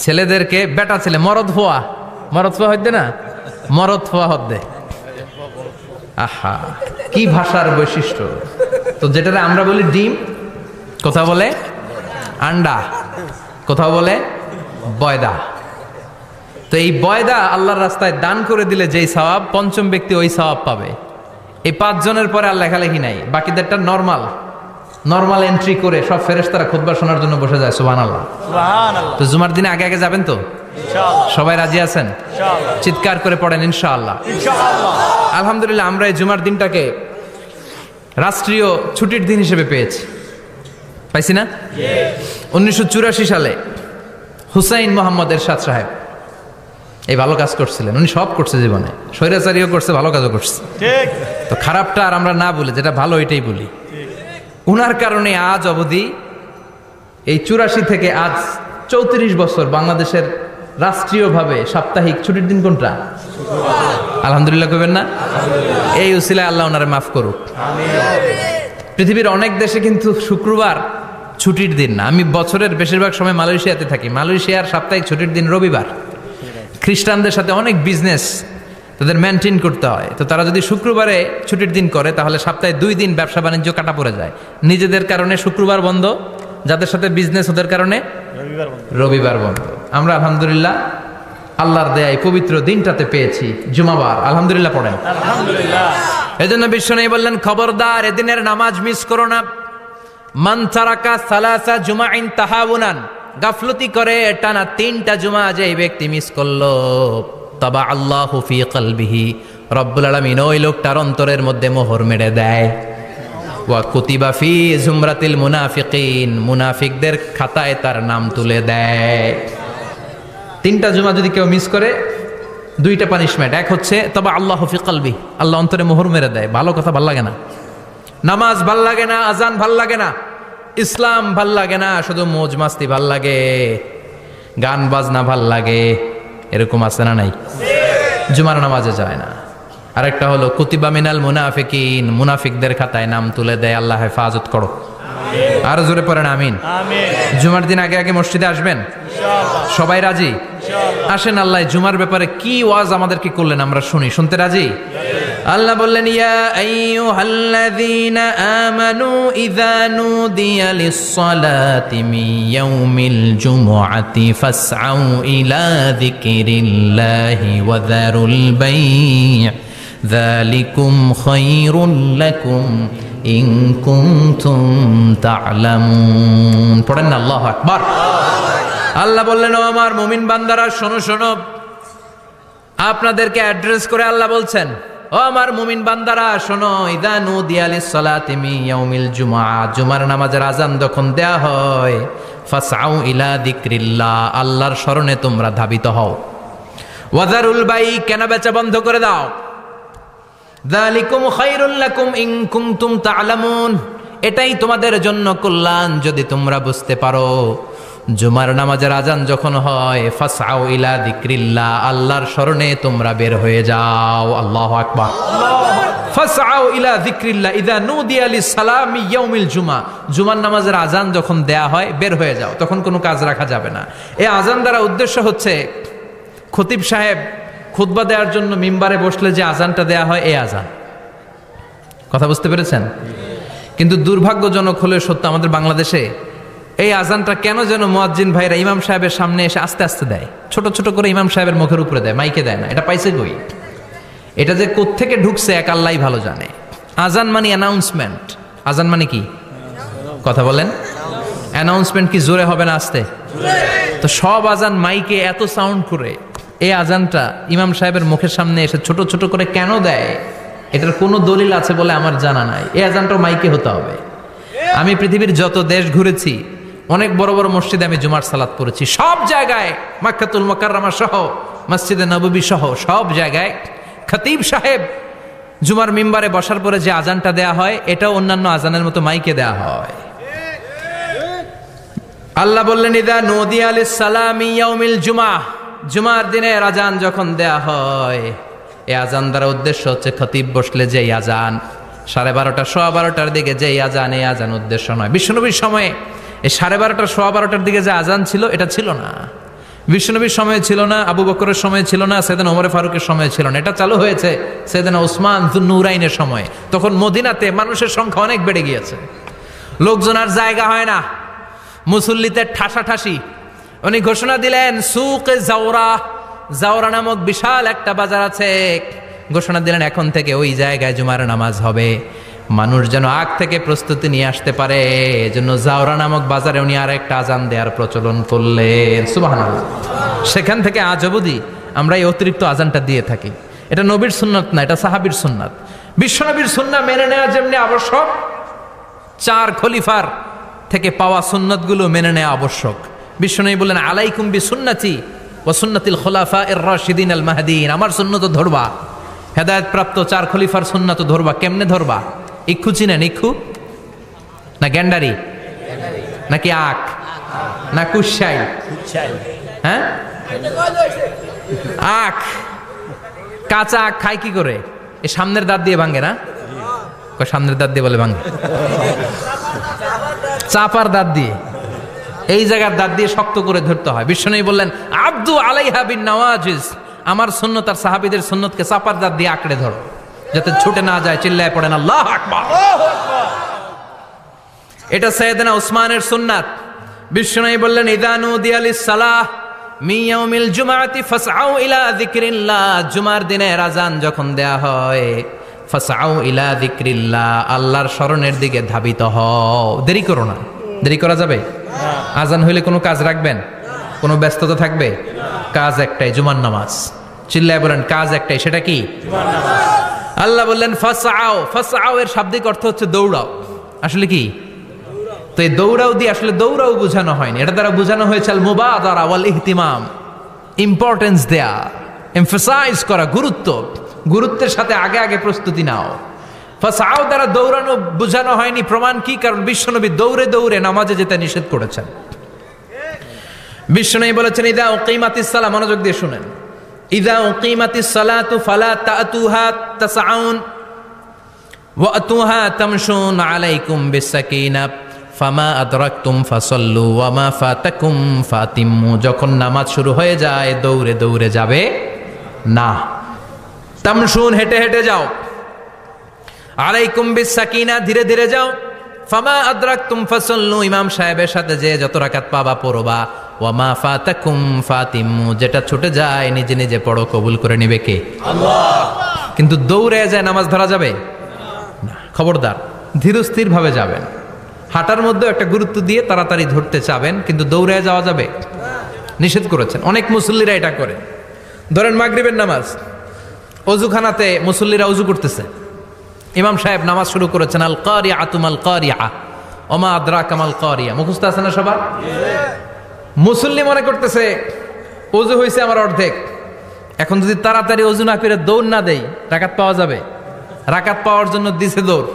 ছেলেদেরকে বেটা ছেলে। মরদ ফোয়া, মরদ ফোয়া হইতে না, মরদ ফোয়া হদ্দে। আহা, কি ভাষার বৈশিষ্ট্য! তো যেটা আমরা বলি ডিম, কোথাও বলে আন্ডা, কোথাও বলে বয়দা। তো এই বয়দা আল্লাহর রাস্তায় দান করে দিলে যেই সওয়াব, পঞ্চম ব্যক্তি ওই সওয়াব পাবে। এই 5 জনের পরে আর লেখালেখি নাই, বাকিদেরটা নরমাল এন্ট্রি করে সব ফেরেশতারা খুতবা শোনার জন্য বসে যায়। সুবহানাল্লাহ। তো জুমার দিনে আগে আগে যাবেন তো? সবাই রাজি আছেন? চিৎকার করে পড়েন ইনশাআল্লাহ। আলহামদুলিল্লাহ, আমরা এই জুমার দিনটাকে রাষ্ট্রীয় ছুটির দিন হিসেবে পেয়েছি, পাইছি না? 1984 সালে হুসাইন মোহাম্মদ এরশাদ সাহেব এই ভালো কাজ করছিলেন। উনি সব করছে জীবনে, স্বৈরাচারীও করছে, ভালো কাজও করছে। তো খারাপটা আর আমরা না বলি, যেটা ভালো এটাই বলি। উনার কারণে আজ অবধি এই 84 থেকে আজ 34 বছর বাংলাদেশের রাষ্ট্রীয়ভাবে সাপ্তাহিক ছুটির দিন কোনটা? আলহামদুলিল্লাহ কইবেন না? এই উসিলায় আল্লাহ ওনারে মাফ করুক। পৃথিবীর অনেক দেশে কিন্তু শুক্রবার ছুটির দিন না। আমি বছরের বেশিরভাগ সময় মালয়েশিয়াতে থাকি। মালয়েশিয়ার সাপ্তাহিক ছুটির দিন রবিবার। খ্রিস্টানদের সাথে অনেক বিজনেস তাদের মেনটেন করতে হয়, তো তারা যদি শুক্রবারে ছুটির দিন করে তাহলে সপ্তাহে 2 দিন ব্যবসা বাণিজ্য কাটা পড়ে যায়। নিজেদের কারণে শুক্রবার বন্ধ, যাদের সাথে বিজনেস ওদের কারণে রবিবার বন্ধ। আমরা আলহামদুলিল্লাহ আল্লাহর দেয়ায় পবিত্র দিনটাতে পেয়েছি জুমাবার। আলহামদুলিল্লাহ পড়েন আলহামদুলিল্লাহ। এজন্য বিশ্বনবী বললেন খবরদার এদিনের নামাজ মিস করো না। মান তারাকা সালাসা জুমাইন তাহাউনান, গাফলতি করে টানা 3টা জুমা যে ব্যক্তি মিস করলো, তাবা আল্লাহু ফি কলবিহি, রব্বুল আলামিন ওই লোকটার অন্তরের মধ্যে মোহর মেরে দেয়। ওয়া কুতিবা ফি জুমরাতিল মুনাফিকিন, মুনাফিকদের খাতায় তার নাম তুলে দেয়। 3টা জুমা যদি কেউ মিস করে, 2টা পানিশমেন্ট। এক হচ্ছে তাবা আল্লাহু ফি কলবি, আল্লাহ অন্তরে মোহর মেরে দেয়। ভালো কথা ভাল লাগে না, নামাজ ভাল লাগে না, আজান ভাল লাগে না, ইসলাম ভাল লাগে না, শুধু মৌজ মাস্তি ভাল লাগে, গান বাজনা ভাল লাগে, এরকম আছে না নাই? জুমার নামাজে যায় না। আরেকটা হলো কুতিবা মিনাল মুনাফিকিন, মুনাফিকদের খাতায় নাম তুলে দেয়। আল্লাহ হেফাজত করো। আর জোরে পড়েন আমিন। জুমার দিন আগে আগে মসজিদে আসবেন সবাই? রাজি? আসেন। আল্লাহ জুমার ব্যাপারে কি ওয়াজ আমাদেরকে করলেন আমরা শুনি। শুনতে রাজি? আল্লাহ বললেন ইয়া আইয়ুহাল্লাযীনা আমানু ইযা নুদিয়া লিস-সালাতি মিন ইয়াউমিল জুমুআতি ফাসআউ ইলা যিকরিল্লাহি ওয়া যারুল বাই' যালিকুম খায়রুল লাকুম ইন কুনতুম তা'লামুন। পড়েন না আল্লাহু আকবার। আল্লাহ বললেন ও আমার মুমিন বান্দারা শোনো শোনো, আপনাদেরকে অ্যাড্রেস করে আল্লাহ বলছেন ও আমার মুমিন বান্দারা শোনো, ইযা নুদিয়া লিস-সালাতি মিন ইয়াউমিল জুমআ, জুমার নামাজের আযান যখন দেয়া হয়, ফাসআউ ইলা যিকরিল্লাহ, আল্লাহর স্মরণে তোমরা ধাবিত হও। ওয়া যারুল বাই', কেনা বেচা বন্ধ করে দাও। যালিকুম খায়রুল লাকুম ইন কুনতুম তা'লামুন, এটাই তোমাদের জন্য কল্যাণ যদি তোমরা বুঝতে পারো। জুমার নামাজের আযান যখন হয়, ফাসআউ ইলা যিকরিল্লাহ, আল্লাহর স্মরণে তোমরা বের হয়ে যাও। আল্লাহু আকবার। ফাসআউ ইলা যিকরিল্লাহ ইযা নুদিয়া লিস-সালামি ইয়াউমিল জুমআ, জুমার নামাজের আযান যখন দেয়া হয় বের হয়ে যাও, তখন কোনো কাজ রাখা যাবে না। এই আযান দ্বারা উদ্দেশ্য হচ্ছে খতিব সাহেব খুতবা দেওয়ার জন্য মিম্বারে বসলে যে আযানটা দেয়া হয় এই আযান। কথা বুঝতে পেরেছেন? কিন্তু দুর্ভাগ্যজনক হলে সত্য, আমাদের বাংলাদেশে এই আযানটা কেন যেন মুয়াজ্জিন ভাইরা ইমাম সাহেবের সামনে এসে আস্তে আস্তে দেয়, ছোট ছোট করে ইমাম সাহেবের মুখের উপরে দেয়, মাইকে দেয় না। এটা পাইছে কই? এটা যে কোত্থেকে ঢুকছে এক আল্লাহই ভালো জানে। আযান মানে অ্যানাউন্সমেন্ট। আযান মানে কি? কথা বলেন। অ্যানাউন্সমেন্ট কি জোরে হবে না আস্তে? তো সব আযান মাইকে এত সাউন্ড করে, এই আযানটা ইমাম সাহেবের মুখের সামনে এসে ছোট ছোট করে কেন দেয়? এটার কোনো দলিল আছে বলে আমার জানা নাই। এই আযানটাও মাইকে হতে হবে। আমি পৃথিবীর যত দেশ ঘুরেছি, অনেক বড় বড় মসজিদে আমি জুমার সালাত পড়েছি, সব জায়গায় মক্কাতুল মুকাররমা সহ মসজিদে নববী সহ সব জায়গায় খতিব সাহেব জুমার মিম্বারে বসার পরে যে আযানটা দেয়া হয়, এটাও অন্যান্য আযানের মতো মাইকে দেয়া হয়। আল্লাহ বললেন ইযা নুদিয়া লিস-সালামি ইয়াউমিল জুমআ, জুমার দিনের আযান যখন দেয়া হয়, এই আযান দ্বারা উদ্দেশ্য হচ্ছে খতিব বসলে যে আযান 12:30 সোয়া 12টার দিকে যে আযান, এই আযান উদ্দেশ্য নয়। বিশ্বনবীর সময়ে এই 12:30 সোয়া 12টার দিকে যে আযান ছিল এটা ছিল না। বিশ্বনবীর সময়ে ছিল না, আবু বকরের সময়ে ছিল না, সাইয়েদনা ওমর ফারুকের সময়ে ছিল না। এটা চালু হয়েছে সাইয়েদনা উসমান যুন্নুরাইনের সময়ে। তখন মদিনাতে মানুষের সংখ্যা অনেক বেড়ে গিয়েছে, লোকজন আর জায়গা হয় না, মুসল্লিতে ঠাসাঠাসি। উনি ঘোষণা দিলেন সুকে জাওরা, জাওরা নামক বিশাল একটা বাজার আছে, ঘোষণা দিলেন এখন থেকে ওই জায়গায় জুমার নামাজ হবে। মানুষ যেন আগ থেকে প্রস্তুতি নিয়ে আসতে পারে, এজন্য জাওরা নামক বাজারে উনি আর একটা আযান দেওয়ার প্রচলন করলেন। সুবহানাল্লাহ। সেখান থেকে আজ অবধি আমরা এই অতিরিক্ত আযানটা দিয়ে থাকি। এটা নবীর সুন্নাত না, এটা সাহাবীর সুন্নাত। বিশ্বনবীর সুন্নাহ মেনে নেওয়া যেমনি আবশ্যক, 4 খলিফার থেকে পাওয়া সুন্নাতগুলো মেনে নেওয়া আবশ্যক। বিশ্বনবী বললেন আলাইকুম বিসুন্নতি ওয়া সুন্নাতিল খুলাফায়ে রাশিদিন আল মাহদিয়িন, আমার সুন্নাত ধরবা। হেদায়েত প্রাপ্ত 4 খলিফার সুন্নাত ধরবা। কেমনে ধরবা? ইক্ষু চিনেন? ইক্ষু না গ্যান্ডারি নাকি আখ না কুশাই? হ্যাঁ, আখ। কাঁচা আখ খায় কি করে? এই সামনের দাঁত দিয়ে ভাঙে না? সামনের দাঁত দিয়ে বলে ভাঙে, চাপার দাঁত দিয়ে, এই জায়গার দাঁত দিয়ে শক্ত করে ধরতে হয়। বিশ্বনবী বললেন আব্দু আলাইহা বিন নওয়াজিজ, আমার সুন্নত আর সাহাবীদের সুন্নতকে চাপার দাঁত দিয়ে আঁকড়ে ধরো, যাতে ছুটে না যায়। চিল্লায় পড়েন আল্লাহু আকবার। এটা সাইয়েদনা উসমানের সুন্নাত। বিশ্বনবী বললেন ইযা নুদিয়া লিস-সালাহ মিন ইয়াউমিল জুমআতি ফাসআউ ইলা যিকরিল্লাহ, জুমার দিনের আযান যখন দেয়া হয়, ফাসআউ ইলা যিকরিল্লাহ, আল্লাহর স্মরণের দিকে ধাবিত হও। দেরি করো না। দেরি করা যাবে? আযান হইলে কোনো কাজ রাখবেন? কোনো ব্যস্ততা থাকবে? কাজ একটাই, জুমার নামাজ। চিল্লায় বলেন কাজ একটাই, সেটা কি? জুমার নামাজ। আল্লাহ বললেন ফাসআউ, ফাসআউ এর শাব্দিক অর্থ হচ্ছে দৌড়াও। আসলে কি? তো এই দৌড়াও দিয়ে আসলে দৌড়াও বোঝানো হয়নি, এটা দ্বারা বোঝানো হয়েছে আল মুবাদারা ওয়াল ইহতিমাম, ইম্পর্টেন্স দেয়া, এমফাসাইজ করা, গুরুত্ব, গুরুত্বের সাথে আগে আগে প্রস্তুতি নাও। ফাসআউ দ্বারা দৌড়ানো বোঝানো হয়নি। প্রমাণ কি? কারণ বিশ্বনবী দৌড়ে দৌড়ে নামাজে যেতে নিষেধ করেছেন। বিশ্বনবী বলেছেন ইযা উকিমাতিস সালাহ, মনোযোগ দিয়ে শুনেন, ইযা উকিমাতিস সালাতু ফালা তাতুহা তাসআউন ওয়া আতুহা তামশুন আলাইকুম বিসাকিনা ফামা আদরাকতুম ফাসাল্লু ওয়া মা ফাতাকুম ফাতিম্মু। যখন নামাজ শুরু হয়ে যায় দৌড়ে দৌড়ে যাবে না, তামশুন হেঁটে হেঁটে যাও, আলাইকুম বিস-সাকিনা, ধীরে ধীরে যাও। ফামা আদরাকতুম ফাসাল্লু, ইমাম সাহেবের সাথে যে যত রাকাত পাবা পড়বা। ওয়া মা ফাতাকুম ফাতিমু, যেটা ছুটে যায় নিজে নিজে পড়ো, কবুল করে নিবে কে? আল্লাহ। কিন্তু দৌড়ে যায় নামাজ ধরা যাবে না, খবরদার, ধীরস্থির ভাবে যাবেন। হাঁটার মধ্যে একটা গুরুত্ব দিয়ে তাড়াতাড়ি ধরতে চাবেন, কিন্তু দৌড়ে যাওয়া যাবে নিষেধ করেছেন। অনেক মুসল্লিরা এটা করে। ধরেন মাগরিবের নামাজ, অজুখানাতে মুসল্লিরা অজু করতেছে, ইমাম সাহেব নামাজ শুরু করেছেন, আল কারিআতু মাল কারিআ ওমা আদরাকা মাল কারিআ, মুখস্থ আছে না সবার? মুসল্লি মনে করতেছে অজু হয়েছে আমার অর্ধেক, এখন যদি তাড়াতাড়ি অজু না করে দৌড় না দেই রাকাত পাওয়া যাবে? রাকাত পাওয়ার জন্য দিছে দৌড়।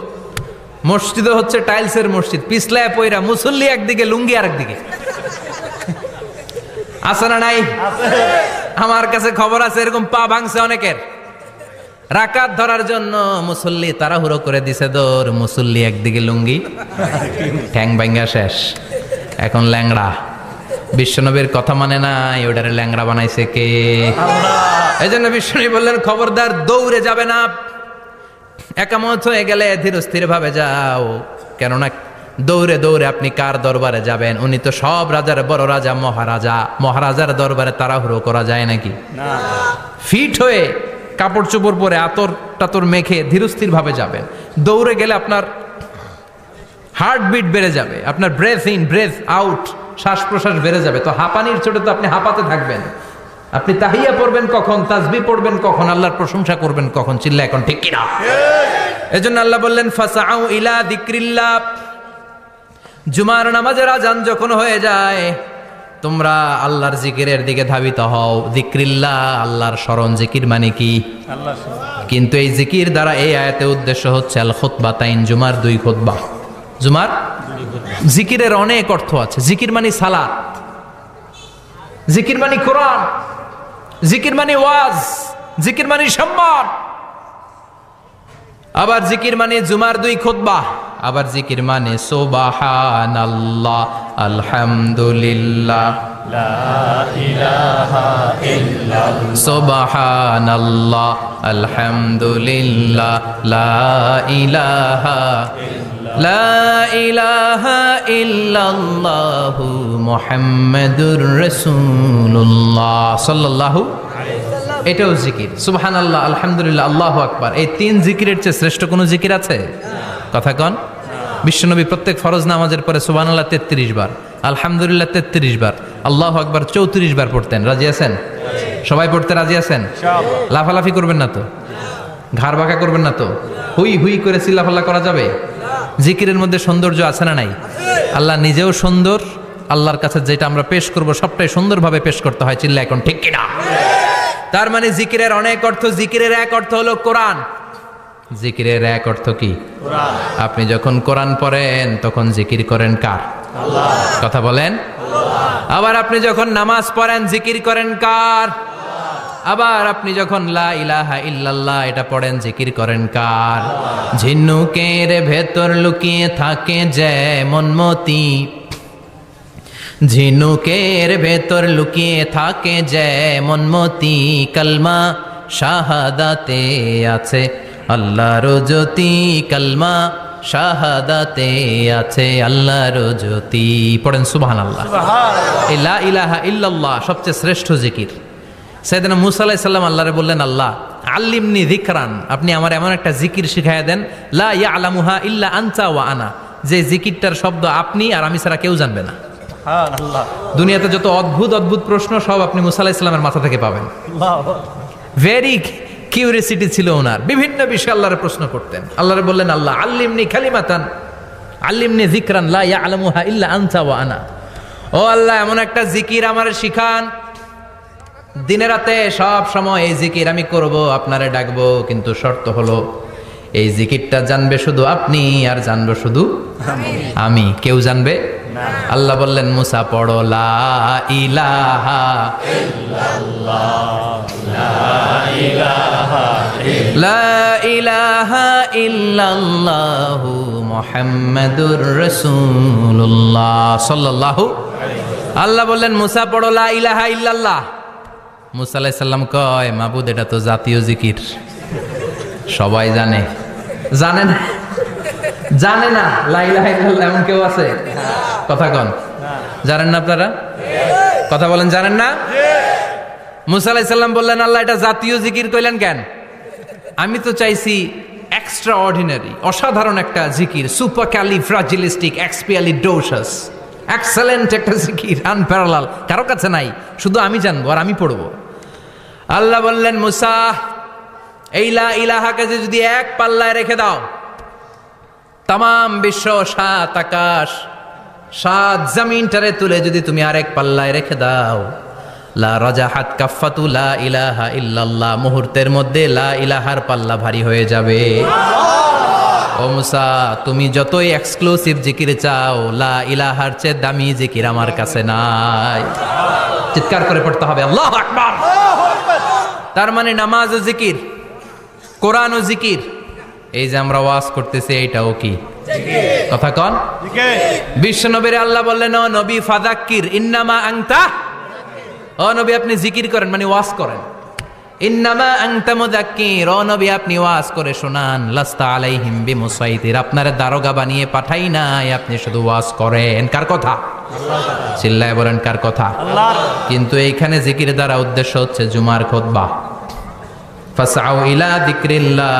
মসজিদও হচ্ছে টাইলসের মসজিদ, পিছলায় পয়রা মুসল্লি একদিকে, লুঙ্গি আরেকদিকে। আছে না নাই? আমার কাছে খবর আছে এরকম পা ভাঙছে অনেকের। রাকাত ধরার জন্য মুসল্লি তাড়াহুড়ো করে দিছে দৌড়, মুসল্লি একদিকে লুঙ্গি, ঠ্যাং ভাঙ্গা শেষ, এখন ল্যাংড়া। বিশ্বনবীর কথা মানে নাই, ওটারে ল্যাংড়া বানাইছে কে? এই জন্য বিশ্বনবী বললেন খবরদার দৌড়ে যাবে না, একামত হয়ে গেলে ধীরস্থির ভাবে যাও। কেননা দৌড়ে দৌড়ে আপনি কার দরবারে যাবেন? উনি তো সব রাজার বড় রাজা, মহারাজা। মহারাজার দরবারে তাড়াহুড়ো করা যায় নাকি? ফিট হয়ে কাপড় চোপড় পরে আতর টাতর মেখে ধীরস্থির ভাবে যাবেন। দৌড়ে গেলে আপনার হার্টবিট বেড়ে যাবে, আপনার ব্রেথ ইন ব্রেথ আউট, শ্বাস প্রশ্বাস বেড়ে যাবে। তো হাঁপানির চোটে তো আপনি হাঁপাতে থাকবেন। আপনি তাহিয়া পড়বেন কখন, তাসবিহ পড়বেন কখন, আল্লাহর প্রশংসা করবেন কখন? চিল্লা এখন ঠিক কিনা? এজন্য আল্লাহ বললেন ফাসাউ ইলা যিকরিল্লাহ, জুমার নামাজের আজান যখন হয়ে যায় তোমরা আল্লাহর জিকিরের দিকে ধাবিত হও। যিকরিল্লাহ, আল্লাহর স্মরণ। জিকির মানে কি? কিন্তু এই জিকির দ্বারা এই আয়াতে উদ্দেশ্য হচ্ছে আল খুতবাতাইন, জুমার 2 খুতবা। জুমার জিকিরের অনেক অর্থ আছে। জিকির মানে সালাত, জিকির মানে কোরআন, জিকির মানে ওয়াজ, জিকির মানে সম্মান। আবার জিকির মানে জুমার 2 খুতবা। আবার জিকির মানে সুবহানাল্লাহ, আলহামদুলিল্লাহ, লা ইলাহা ইল্লাল্লাহ, সুবহানাল্লাহ, আলহামদুলিল্লাহ, লা ইলাহা লা ইলাহা ইল্লাল্লাহু মুহাম্মাদুর রাসূলুল্লাহ সাল্লাল্লাহু আলাইহি ওয়াসাল্লাম। এটাও জিকির। সুবহানাল্লাহ, আলহামদুলিল্লাহ, আল্লাহু আকবার। এই 3 জিকিরের চেয়ে শ্রেষ্ঠ কোনো জিকির আছে? কথা কন। বিশ্বনবী প্রত্যেক ফরজ নামাজের পরে সুবহানাল্লাহ 33 বার, আলহামদুলিল্লাহ 33 বার, আল্লাহু আকবার 34 বার পড়তেন। রাজি আছেন? সবাই পড়তে রাজি আছেন? লাফালাফি করবেন না তো? ঘাড় বাঁকা করবেন না তো? হুই হুই করে চিল্লাফাল্লা করা যাবে? জিকিরের মধ্যে সৌন্দর্য আছে না নাই? আল্লাহ নিজেও সুন্দর, আল্লাহর কাছে যেটা আমরা পেশ করব সবটাই সুন্দরভাবে পেশ করতে হয়। চিল্লা এখন ঠিক কিনা? তার মানে জিকিরের অনেক অর্থ। জিকিরের এক অর্থ হলো কোরআন। জিকিরের এক অর্থ কি? কোরআন। আপনি যখন কোরআন পড়েন তখন জিকির করেন কার? আল্লাহ। কথা বলেন। আল্লাহ। আবার আপনি যখন নামাজ পড়েন জিকির করেন কার? আবার আপনি যখন লা ইলাহা ইল্লাল্লাহ এটা পড়েন জিকির করেন কার? ঝিনুকের ভেতর লুকিয়ে থাকে যেমন মতি, ঝিনুকের ভেতর লুকিয়ে থাকে যেমন মতি, কালমা শাহাদাতে আছে আল্লাহর জ্যোতি, কালমা শাহাদাতে আছে আল্লাহর জ্যোতি। পড়েন সুবহানাল্লাহ। এই লা ইলাহা ইল্লাল্লাহ সবচেয়ে শ্রেষ্ঠ জিকির। সাইয়েদনা মুসা আলাইহিস সালাম আল্লাহরে বললেন, আল্লাহ আল্লিমনি যিকরান, আপনি আমার এমন একটা জিকির শিখাইয়া দেন, লা ইয়ালামুহা ইল্লা আনতা ওয়া আনা, যে জিকিরটার শব্দ আপনি আর আমি ছাড়া কেউ জানবে না। সুবহানাল্লাহ। দুনিয়াতে যত অদ্ভুত অদ্ভুত প্রশ্ন সব আপনি মুসা আলাইহিস সালামের মাথা থেকে পাবেন। ভেরি কিউরিয়াসিটি ছিল ওনার, বিভিন্ন বিষয়ে আল্লাহরে প্রশ্ন করতেন। আল্লাহরে বললেন, আল্লাহ আল্লিমনি কালিমাতান, আল্লিমনি যিকরান লা ইয়ালামুহা ইল্লা আনতা ওয়া আনা। ও আল্লাহ এমন একটা জিকির আমারে শিখান, দিনে রাতে সব সময় এই জিকির আমি করব, আপনারে ডাকবো, কিন্তু শর্ত হলো এই জিকিরটা জানবে শুধু আপনি আর জানবো শুধু আমি, কেউ জানবে না। আল্লাহ বললেন, মুসা পড়ো লা ইলাহা ইল্লাল্লাহ, লা ইলাহা ইল্লাল্লাহ, লা ইলাহা ইল্লাল্লাহ মুহাম্মাদুর রাসূলুল্লাহ সাল্লাল্লাহু আলাইহি ওয়াসাল্লাম। আল্লাহ বললেন, মুসা পড়ো লা ইলাহা ইল্লাল্লাহ। মুসা আলাইহিস সালাম কয়, মাবুদ এটা তো জাতীয় জিকির, সবাই জানে, জানে না, জানে না লা ইলাহা ইল্লাল্লাহ এমন কেউ আছে? কথা কন, জানেন না আপনারা? কথা বলেন, জানেন না? মুসা আলাইহিস সালাম বললেন, আল্লাহ এটা জাতীয় জিকির কইলেন কেন? আমি তো চাইছি এক্সট্রা অর্ডিনারি, অসাধারণ একটা জিকির, সুপার ক্যালিফ্রাজিলিস্টিক এক্সপিয়ালিডোসাস, এক্সেলেন্ট একটা জিকির, আনপ্যারালাল, কারো কাছে নাই, শুধু আমি জানবো আর আমি পড়বো। আল্লাহ বললেন, মুসা এই লা ইলাহাকে যদি এক পাল্লায় রেখে দাও, তামাম বিশ্ব, 7 আকাশ 7 জমিনটারে তুলে যদি তুমি আরেক পাল্লায় রেখে দাও, লা রাজাহাত কাফাতু লা ইলাহা ইল্লাল্লাহ, মুহূর্তের মধ্যে লা ইলাহার পাল্লা ভারী হয়ে যাবে। ও মুসা, তুমি যতই এক্সক্লুসিভ জিকির চাও, লা ইলাহার চেয়ে দামি জিকির আমার কাছে নাই। চিৎকার করে পড়তে হবে আল্লাহু আকবার। তার মানে নামাজ ও জিকির, কোরআন ও জিকির, এই যে আমরা ওয়াজ করতেছি এইটাও কি কথা কন? বিশ্ব নবীর আল্লাহ বললেন, ও নবী ফাযাক্কির ইন্নামা আনতা, ও নবী আপনি জিকির করেন মানে ওয়াজ করেন। ইন্নামা আনতা মুযাক্কির, ও নবী আপনি ওয়াজ করে শোনান। লাস্তা আলাইহিম বিমুসাইতির, আপনারে দারোগা বানিয়ে পাঠাই নাই, আপনি শুধু ওয়াজ করেন। কার কথা? চিল্লায় বলেন কার কথা? কিন্তু এইখানে জিকির দ্বারা উদ্দেশ্য হচ্ছে জুমার খুতবা। ফাসআউ ইলা যিকরিল্লাহ,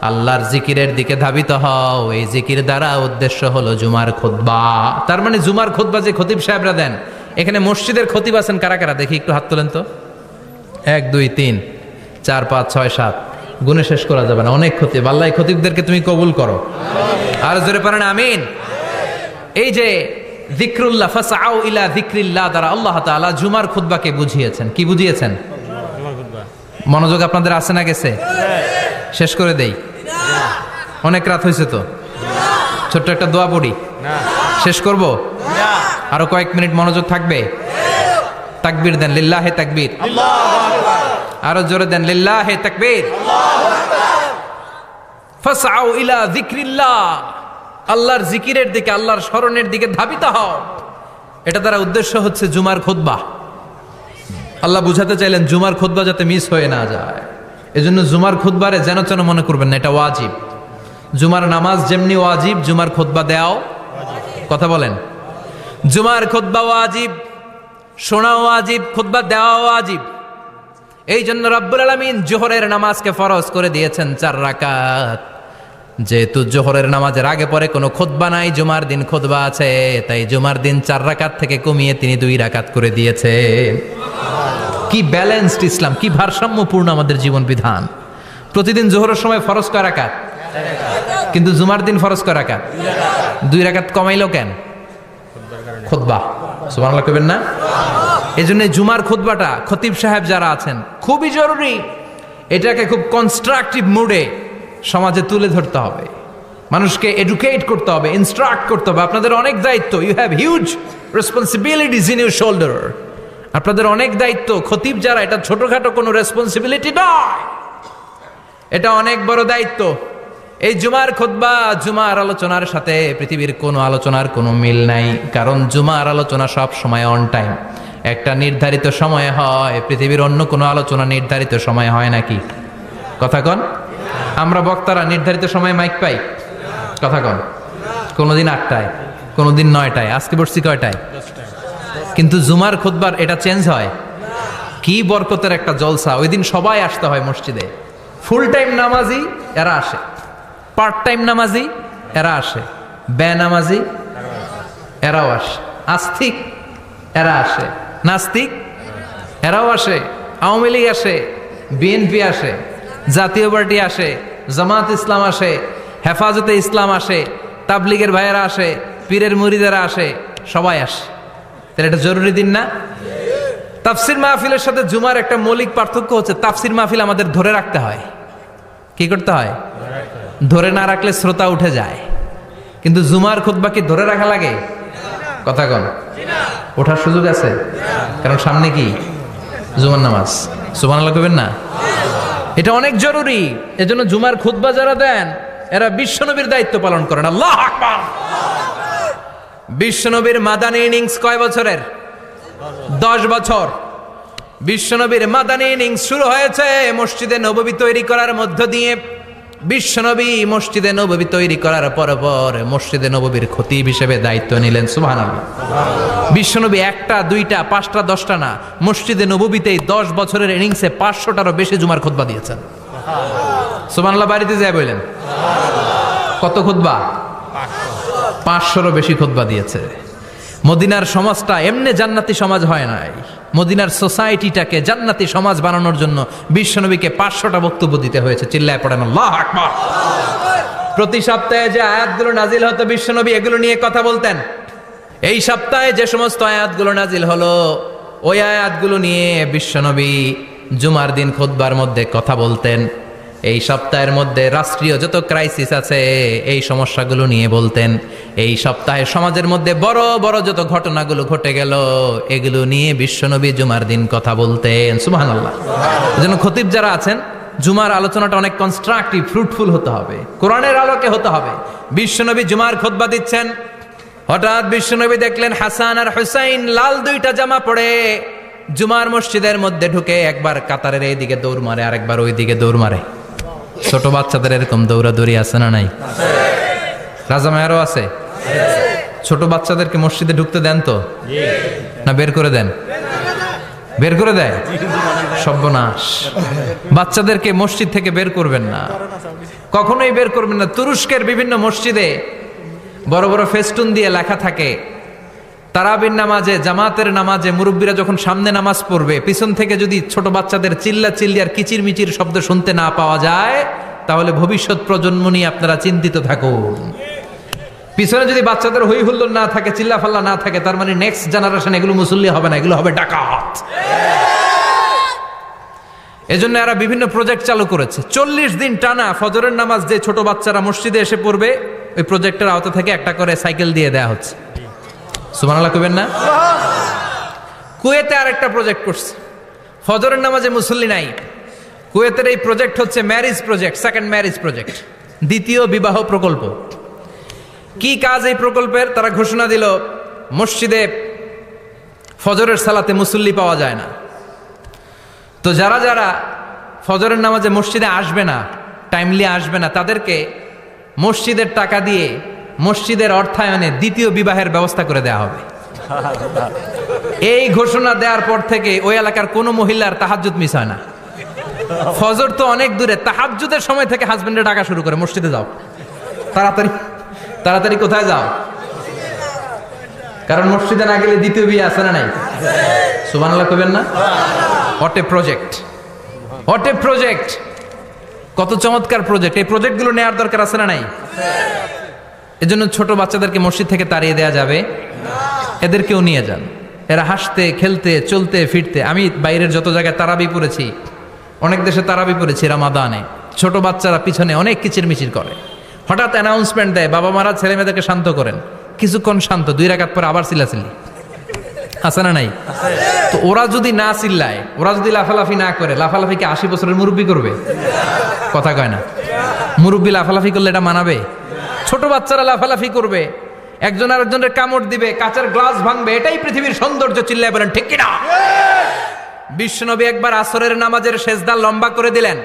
আল্লাহর জিকিরের দিকে ধাবিত হও। এই জিকির দ্বারা উদ্দেশ্য হলো জুমার খুতবা। তার মানে জুমার খুতবা যে খতিব সাহেবরা দেন, এখানে মসজিদের খতিব আছেন কারা কারা? দেখি একটু হাত তোলেন তো। 1 2 3 4 5 6 7, গুণে শেষ করা যাবে না, অনেক খতিব। আল্লাহ এই খতিবদেরকে তুমি কবুল করো। আর জোরে পারেন আমিন। এই যে যিকরুল্লাহ, ফাসআউ ইলা যিকরিল্লাহ দ্বারা আল্লাহ তাআলা জুমার খুতবাকে বুঝিয়েছেন। কি বুঝিয়েছেন? মনোযোগ আপনাদের আছে না গেছে? শেষ করে দেই, অনেক রাত হয়েছে তো। ছোট্ট একটা দোয়া পড়ি, শেষ করব। আরো কয়েক মিনিট মনোযোগ থাকবে। তাকবীর দেন, লিল্লাহে তাকবীর। আরো জোরে দেন, লিল্লাহে তাকবীর। ফাসআউ ইলা যিকরিল্লাহ, আল্লাহর জিকিরের দিকে, আল্লাহর স্মরণের দিকে ধাবিত হও। এটা দ্বারা উদ্দেশ্য হচ্ছে জুমার খুতবা। আল্লাহ বুঝাতে চাইলেন জুমার খুতবা যাতে মিস হয়ে না যায়, এজন্য জুমার খুতবারে যেন তেন মনে করবেন না, এটা ওয়াজিব। জুমার নামাজ যেমনি ওয়াজিব, জুমার খুতবা দেওয়াও কথা বলেন। জুমার খুতবা ওয়াজিব, শোনা ওয়াজিব, খুতবা দেওয়া ওয়াজিব। এই জন্য রব্বুল আলামিন জোহরের নামাজকে ফরজ করে দিয়েছেন 4 রাকাত। যেহেতু জোহরের নামাজের আগে পরে কোনো খুতবা নাই, জুমার দিন খুতবা আছে, তাই জুমার দিন 4 রাকাত থেকে কমিয়ে তিনি 2 রাকাত করে দিয়েছেন। কি ব্যালেন্সড ইসলাম, কি ভারসাম্যপূর্ণ আমাদের জীবন বিধান। প্রতিদিন জোহরের সময় ফরজ কয় রাকাত, কিন্তু জুমার দিন ফরজ কয় রাকাত? 2 রাকাত কমাইলো কেন? খুতবা। সুবহানাল্লাহ কইবেন না? এজন্য জুমার খুতবাটা খতিব সাহেব যারা আছেন খুবই জরুরি। এটাকে খুব কনস্ট্রাকটিভ মুডে সমাজে তুলে ধরতে হবে, মানুষকে এডুকেট করতে হবে, ইনস্ট্রাক্ট করতে হবে। আপনাদের অনেক দায়িত্ব, you have huge responsibilities in your shoulder. আপনাদের অনেক দায়িত্ব। খতিব যারা, এটা ছোটখাটো কোনো রেসপন্সিবিলিটি নয়, এটা অনেক বড় দায়িত্ব। এই জুমার খুতবা, জুমার আলোচনার সাথে পৃথিবীর কোনো আলোচনার কোনো মিল নাই, কারণ জুমার আলোচনা সব সময় অন টাইম, একটা নির্ধারিত সময়ে হয়। পৃথিবীর অন্য কোনো আলোচনা নির্ধারিত সময় হয় নাকি? কথা কন। আমরা বক্তারা নির্ধারিত সময়ে মাইক পাই? কথা কন। কোনোদিন 8টায়, কোনোদিন 9টায়, আজকে বসছি কয়টায়? কিন্তু জুমার খুতবার এটা চেঞ্জ হয়। কি বরকতের একটা জলসা। ওই দিন সবাই আসতে হয় মসজিদে। ফুল টাইম নামাজি এরা আসে, পার্ট টাইম নামাজি এরা আসে, বেনামাজি এরাও আসে, আস্তিক এরা আসে, নাস্তিক এরাও আসে, আওয়ামী লীগ আসে, বিএনপি আসে, জাতীয় পার্টি আসে, জামাত ইসলাম আসে, হেফাজতে ইসলাম আসে, তাবলিগের ভাইয়েরা আসে, পীরের মুরিদেরা আসে, সবাই আসে। তাহলে এটা জরুরি দিন না? তাফসির মাহফিলের সাথে জুমার একটা মৌলিক পার্থক্য হচ্ছে, তাফসির মাহফিল আমাদের ধরে রাখতে হয়। কি করতে হয়? ধরে না রাখলে শ্রোতা উঠে যায়। কিন্তু জুমার খুতবা কি ধরে রাখা লাগে? কথা কন। ওঠার সুযোগ আছে, কারণ সামনে কি জুমার নামাজ। সুবহানাল্লাহ কইবেন না? এটা অনেক জরুরি। এজন্য জুমার খুতবা যারা দেন এরা বিশ্বনবীর দায়িত্ব পালন করেন। আল্লাহু আকবার। বিশ্বনবীর মাদানী ইনিংস কয় বছরের? 10 বছর। বিশ্বনবীর মাদানী ইনিংস শুরু হয়েছে মসজিদে নববী তৈরি করার মধ্য দিয়ে। বিশ্বনবী মসজিদে নববী তৈরি করার পর মসজিদে নববীর খতিব হিসেবে দায়িত্ব নিলেন। সুবহানাল্লাহ। বিশ্বনবী একটা দুইটা পাঁচটা দশটা না, মসজিদে নববীতেই 10 বছরের ইনিংসে 500টারও বেশি জুমার খুতবা দিয়েছেন। সুবহানাল্লাহ। বাড়িতে যায় বললেন কত খুতবা? 500রও বেশি খুতবা দিয়েছে। মদিনার সমাজটা এমনি জান্নাতি সমাজ হয় নাই। মদিনার সোসাইটিটাকে জান্নাতি সমাজ বানানোর জন্য বিশ্বনবীকে 500টা বক্তব্য দিতে হয়েছে। চিল্লায় পড়েন আল্লাহু আকবার। প্রতি সপ্তাহে যে আয়াতগুলো নাজিল হতো বিশ্বনবী এগুলো নিয়ে কথা বলতেন। এই সপ্তাহে যে সমস্ত আয়াতগুলো নাজিল হলো ওই আয়াতগুলো নিয়ে বিশ্বনবী জুমার দিন খুতবার মধ্যে কথা বলতেন। এই সপ্তাহের মধ্যে রাষ্ট্রীয় যত ক্রাইসিস আছে এই সমস্যাগুলো নিয়ে বলতেন। এই সপ্তাহে সমাজের মধ্যে বড় বড় যত ঘটনাগুলো ঘটে গেল এগুলো নিয়ে বিশ্বনবী জুমার দিন কথা বলতেন। সুবহানাল্লাহ। এজন্য খতিব যারা আছেন জুমার আলোচনাটা অনেক কনস্ট্রাকটিভ, ফ্রুটফুল হতে হবে, কোরআনের আলোকে হতে হবে। বিশ্বনবী জুমার খুতবা দিচ্ছেন, হঠাৎ বিশ্বনবী দেখলেন হাসান আর হুসাইন লাল দুইটা জামা পরে জুমার মসজিদের মধ্যে ঢুকে একবার কাতারের এইদিকে দৌড় মারে আর একবার ওইদিকে দৌড় মারে। ছোট বাচ্চাদের এরকম দৌড়াদৌড়ি আছে না নাই? রাজা মায়ারও আছে। ছোট বাচ্চাদেরকে মসজিদে ঢুকতে দেন তো না বের করে দেন? বের করে দেয়। সর্বনাশ। বাচ্চাদেরকে মসজিদ থেকে বের করবেন না, কখনোই বের করবেন না। তুরস্কের বিভিন্ন মসজিদে বড় বড় ফেস্টুন দিয়ে লেখা থাকে তারাবির নামাজে, জামাতের নামাজে মুরব্বীরা যখন সামনে নামাজ পড়বে পিছন থেকে যদি ছোট বাচ্চাদের চিল্লা চিল্লি আর কিচির মিচির শব্দ শুনতে না পাওয়া যায় তাহলে ভবিষ্যৎ প্রজন্ম নিয়ে আপনারা চিন্তিত থাকুন। পিছনে যদি বাচ্চাদের হই হুল্লোড় না থাকে, চিল্লা ফাল্লা না থাকে, তার মানে নেক্সট জেনারেশন এগুলো মুসল্লি হবে না, এগুলো হবে ডাকাত। এজন্য এরা বিভিন্ন প্রজেক্ট চালু করেছে। 40 দিন টানা ফজরের নামাজ যে ছোট বাচ্চারা মসজিদে এসে পড়বে ওই প্রজেক্টের আওতা থেকে একটা করে সাইকেল দিয়ে দেয়া হচ্ছে। সুবহানাল্লাহ কইবেন না? কুয়েতে আরেকটা প্রজেক্ট করছে, ফজরের নামাজে মুসল্লি নাই। কুয়েতের এই প্রজেক্ট হচ্ছে marriage project, second marriage project, দ্বিতীয় বিবাহ প্রকল্প। কি কাজ এই প্রকল্পের? তারা ঘোষণা দিল মসজিদে ফজরের সালাতে মুসল্লি পাওয়া যায় না, তো যারা যারা ফজরের নামাজে মসজিদে আসবে না, টাইমলি আসবে না, তাদেরকে মসজিদের টাকা দিয়ে মসজিদের অর্থায়নে দ্বিতীয় বিবাহের ব্যবস্থা করে দেয়া হবে। এই ঘোষণা দেওয়ার পর থেকে ওই এলাকার কোনো মহিলার তাহাজ্জুদ মিস হয় না। ফজর তো অনেক দূরে, তাহাজ্জুদের সময় থেকে হাজবেন্ডে ডাকা শুরু করে মসজিদে যাও, তাড়াতাড়ি তাড়াতাড়ি কোথায় যাও, কারণ মসজিদে না গেলে দ্বিতীয় বিয়ে আছে না নাই? সুবহানাল্লাহ কইবেন না? What a project, what a project, কত চমৎকার প্রজেক্ট। এই প্রজেক্টগুলো নেওয়ার দরকার আছে না নাই? এজন্য ছোট বাচ্চাদেরকে মসজিদ থেকে তাড়িয়ে দেওয়া যাবে, এদেরকেও নিয়ে যান। এরা হাসতে খেলতে চলতে ফিরতে, আমি বাইরের যত জায়গায় তারাবি পড়েছি, অনেক দেশে তারাবি পড়েছি রামাদানে, ছোট বাচ্চারা পিছনে অনেক কিচির মিচির করে, হঠাৎ অ্যানাউন্সমেন্ট দেয় বাবা মারা ছেলে মেয়েদেরকে শান্ত করেন, কিছুক্ষণ শান্ত, 2 রাকাত পরে আবার চিল্লাচিল্লি, আছে না নাই? তো ওরা যদি না চিল্লায়, ওরা যদি লাফালাফি না করে, লাফালাফি কি 80 বছরের মুরব্বী করবে? কথা কয় না। মুরব্বী লাফালাফি করলে এটা মানাবে? ছোট বাচ্চারা লাফালাফি করবে, একজন আরেকজনের কামড় দিবে, কাঁচের গ্লাস ভাঙবে, এটাই পৃথিবীর সৌন্দর্য। চিল্লায় বলেন ঠিক কিনা? বিশ্বনবী একবার আসরের নামাজের সেজদা লম্বা করে দিলেন,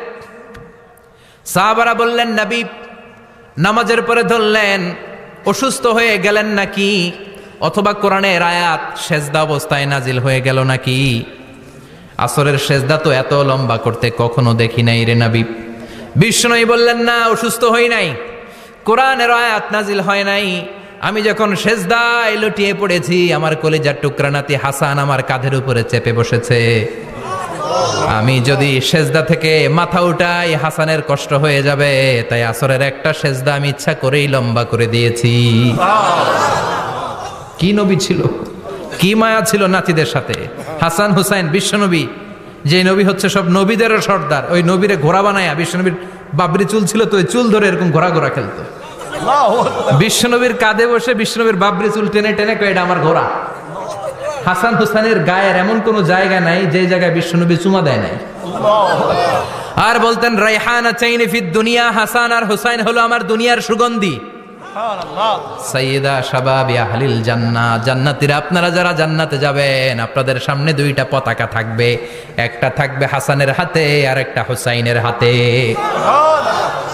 সাহাবারা বললেন নবী নামাজের পরে ধরলেন অসুস্থ হয়ে গেলেন নাকি, অথবা কোরআনের আয়াত সেজদা অবস্থায় নাজিল হয়ে গেল নাকি? আসরের সেজদা তো এত লম্বা করতে কখনো দেখি নাই রে নবী। বিশ্বনবী বললেন না, অসুস্থ হই নাই, কোরআনের আয়াত নাজিল হয় নাই, আমি যখন সেজদায় লুটিয়ে পড়েছি আমার কলিজার টুকরা নাতি হাসান আমার কাঁধের উপরে চেপে বসেছে, আমি যদি সেজদা থেকে মাথা উঠাই হাসানের কষ্ট হয়ে যাবে, তাই আসরের একটা সেজদা আমি ইচ্ছা করেই লম্বা করে দিয়েছি। কি নবী ছিল, কি মায়া ছিল নাতিদের সাথে। হাসান হুসাইন বিশ্বনবী, যে নবী হচ্ছে সব নবীদেরও সর্দার, ওই নবীরে ঘোড়া বানায়া, বিশ্বনবীর বাবরি চুল ছিল তো ওই চুল ধরে এরকম ঘোরা ঘোরা খেলতো, বিশ্বনবীর কাঁধে বসে বিশ্বনবীর বাবরি চুল টেনে টেনে কয়ে এটা আমার ঘোড়া। হাসান হুসাইনের গায়ের এমন কোন জায়গা নাই যে জায়গায় বিশ্বনবী চুমা দেয় নাই। আর বলতেন রাইহানা চাইনি ফিদ দুনিয়া, হাসান আর হুসাইন হলো আমার দুনিয়ার সুগন্ধি। সাইয়্যিদা শাবাবি আহলিল জান্নাহ, জান্নাতীরা আপনারা যারা জান্নাতে যাবেন আপনাদের সামনে 2টা পতাকা থাকবে, একটা থাকবে হাসানের হাতে আর একটা হুসাইনের হাতে।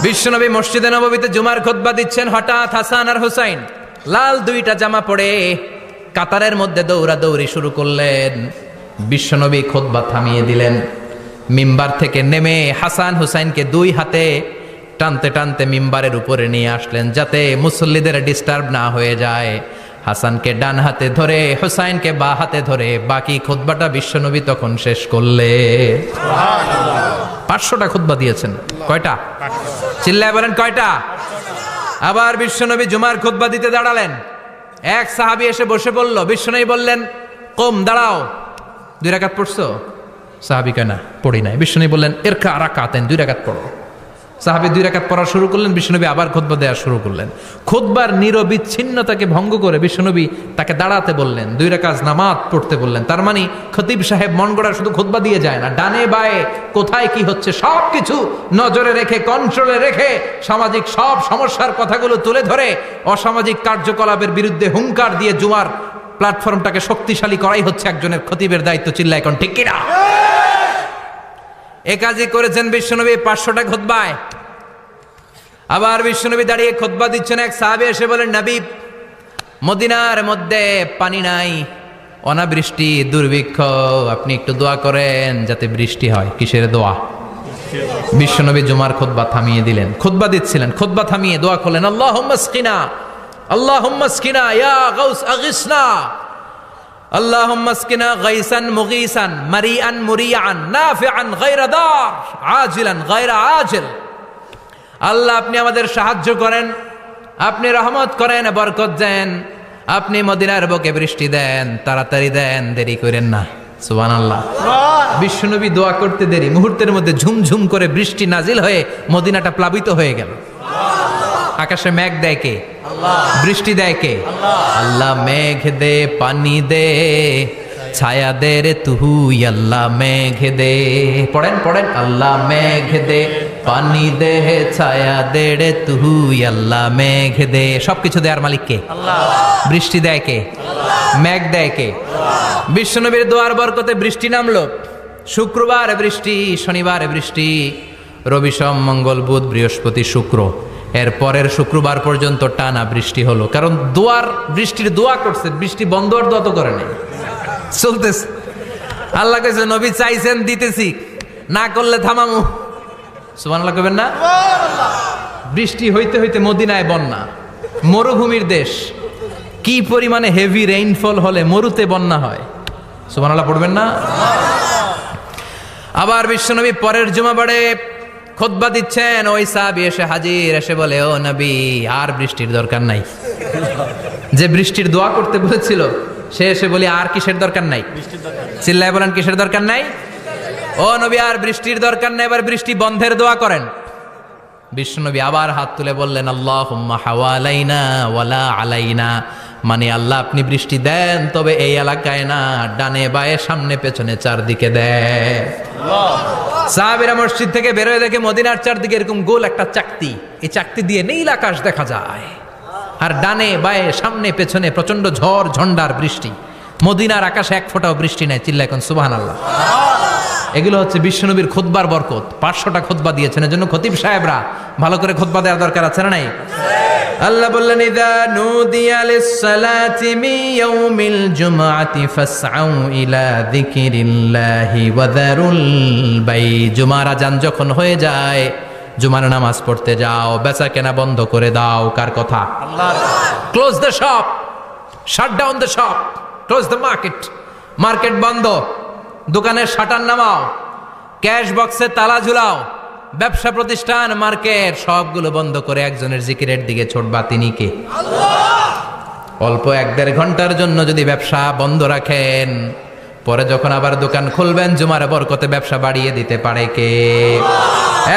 বিশ্বনবী মসজিদে নববীতে জুমার খুতবা দিচ্ছেন, হঠাৎ হাসান আর হুসাইন লাল দুইটা জামা পরে কাতারের মধ্যে দৌড়াদৌড়ি শুরু করলেন। বিশ্বনবী খুতবা থামিয়ে দিলেন, মিম্বার থেকে নেমে হাসান হুসাইনকে দুই হাতে টানতে টানতে মিম্বারের উপরে নিয়ে আসলেন যাতে মুসল্লিদের ডিস্টার্ব না হয়ে যায়। হাসানকে ডান হাতে ধরে হুসাইনকে বা হাতে ধরে বাকি খুতবাটা বিশ্বনবী তখন শেষ করলে। 500টা খুতবা দিয়েছেন। কয়টা? চিল্লায় বলেন কয়টা? আবার বিশ্বনবী জুমার খুতবা দিতে দাঁড়ালেন। এক সাহাবী এসে বসে বলল, বিশ্বনবী বললেন, কম, দাঁড়াও, 2 রাকাত পড়ছো? সাহাবী কয় না, পড়ি নাই। বিশ্বনবী বললেন, ইরকা রাকাতাইন, 2 রাকাত পড়ো। সাহাবী 2 রাকাত পড়া শুরু করলেন, বিশ্বনবী আবার খুতবা দেওয়া শুরু করলেন। খুতবার নিরবিচ্ছিন্নতাকে ভঙ্গ করে বিশ্বনবী তাকে দাঁড়াতে বললেন, 2 রাকাত নামাজ পড়তে বললেন। তার মানে খতিব সাহেব মন গড়া শুধু খুতবা দিয়ে যায় না, ডানে বায়ে কোথায় কি হচ্ছে সবকিছু নজরে রেখে, কন্ট্রোলে রেখে, সামাজিক সব সমস্যার কথাগুলো তুলে ধরে অসামাজিক কার্যকলাপের বিরুদ্ধে হুঙ্কার দিয়ে জুমার প্ল্যাটফর্মটাকে শক্তিশালী করাই হচ্ছে একজনের খতিবের দায়িত্ব। চিল্লায় এখন ঠিক কিনা? এ কাজই করেছেন বিশ্বনবী 500টা খুতবায়। আবার বিশ্বনবী দাঁড়িয়ে খুতবা দিচ্ছেন, এক সাহাবী এসে বলেন, নবী, মদিনার মধ্যে পানি নাই, অনাবৃষ্টি, দুর্ভিক্ষ, আপনি একটু দোয়া করেন যাতে বৃষ্টি হয়। কিসের দোয়া? বিশ্বনবী জুমার খুতবা থামিয়ে দিলেন, খুতবা দিচ্ছিলেন, খুতবা থামিয়ে দোয়া করলেন, আল্লাহুম্মা আসকিনা, আল্লাহুম্মা আসকিনা ইয়া গাউস আগিসনা, আল্লাহুম্মা আসকিনা গাইসান মুগীসান মারিআন মুরিআন নাফিআন গায়রা দার আজিলান গায়রা আজিল। আল্লাহ, আপনি আমাদের সাহায্য করেন, আপনি রহমত করেন, বরকত দেন, আপনি মদিনার বুকে বৃষ্টি দেন, তাড়াতাড়ি দেন, দেরি করেন না। সুবহানাল্লাহ। বিশ্বনবী দোয়া করতে দেরি, মুহূর্তের মধ্যে ঝুমঝুম করে বৃষ্টি নাজিল হয়ে মদিনাটা প্লাবিত হয়ে গেল। আকাশে মেঘ দেয় কে? আল্লাহ। বৃষ্টি দেয় কে? আল্লাহ। মেঘ দে, পানি দে, ছায়া দে রে তুই, আল্লাহ মেঘ দে। পড়েন পড়েন, আল্লাহ মেঘ দে, পানি দে, ছায়া দে রে তুই, আল্লাহ মেঘ দে। সবকিছু দেয়ার মালিক কে? আল্লাহ। বৃষ্টি দেয় কে? আল্লাহ। মেঘ দেয় কে? বিশ্বনবীর দোয়ার বরকতে বৃষ্টি নামলো। শুক্রবার বৃষ্টি, শনিবার বৃষ্টি, রবি সোম মঙ্গল বুধ বৃহস্পতি শুক্র, এর পরের শুক্রবার পর্যন্ত টানা বৃষ্টি হলো। কারণ দোয়ার, বৃষ্টির দোয়া করছে, বৃষ্টি বন্ধ আর দোয়া তো করে নাই, চলতেছে। আল্লাহ কইছে, নবী চাইছেন দিতেছি, না করলে থামামু। সুবহানাল্লাহ কইবেন না? বৃষ্টি হইতে হইতে মদিনায় বন্যা, মরুভূমির দেশ, কি পরিমাণে হেভি রেইনফল হলে মরুতে বন্যা হয়। সুবহানাল্লাহ পড়বেন না? আবার বিশ্বনবী পরের জুমাবারে খুতবা দিচ্ছেন, ওই সাহাবী এসে হাজির, এসে বলে, ও নবী, আর বৃষ্টির দরকার নাই। যে বৃষ্টির দোয়া করতে বলেছিল সে এসে বলি, আর কিসের দরকার নাই? চিল্লায় বলেন, কিসের দরকার নাই? ও নবী, আর বৃষ্টির দরকার নাই, এবার বৃষ্টি বন্ধের দোয়া করেন। বিশ্বনবী আবার হাত তুলে বললেন, আল্লাহুম্মা হাওয়ালাইনা ওয়ালা আলাইনা, মানে আল্লাহ আপনি বৃষ্টি দেন, তবে এই এলাকায় না, ডানে বায়ে সামনে পেছনে চারদিকে দেন। সাহাবীরা মসজিদ থেকে বের হয়ে দেখে মদিনার চারদিকে এরকম গোল একটা চাকতি, এই চাকতি দিয়ে নীল আকাশ দেখা যায়, আর ডানে বায়ে সামনে পেছনে প্রচন্ড ঝড় ঝন্ডার বৃষ্টি। মদিনার আকাশে এক ফোঁটাও বৃষ্টি নাই। চিল্লা এখন সুবহানাল্লাহ। এগুলো হচ্ছে বিশ্বনবীর খুতবার বরকত। 500টা খুতবা দিয়েছেন, এজন্য খতিব সাহেবরা ভালো করে খুতবা দেওয়ার দরকার আছে না নাই? আল্লাহ বললেন, ইযা নুদিয়া লিস-সালাতি মিন ইয়াউমিল জুমআতি ফাসআউ ইলা যিকিরিল্লাহি ওয়া যারুল বাই। জুমার আযান যখন হয়ে যায়, জুমার নামাজ পড়তে যাও, বেচা কেনা বন্ধ করে দাও। কার কথা? আল্লাহর। Close the shop, shut down the shop, close the market. Market বন্ধ, দোকানের শাটার নামাও, ক্যাশ বক্সে তালা ঝুলাও, ব্যবসা প্রতিষ্ঠান, মার্কেট সবগুলো বন্ধ করে একজনের জিকিরের দিকে ছোটবা। তিনি কে? আল্লাহ। অল্প 1-1.5 ঘন্টার জন্য যদি ব্যবসা বন্ধ রাখেন, পরে যখন আবার দোকান খুলবেন, জুমার বরকতে ব্যবসা বাড়িয়ে দিতে পারে কে?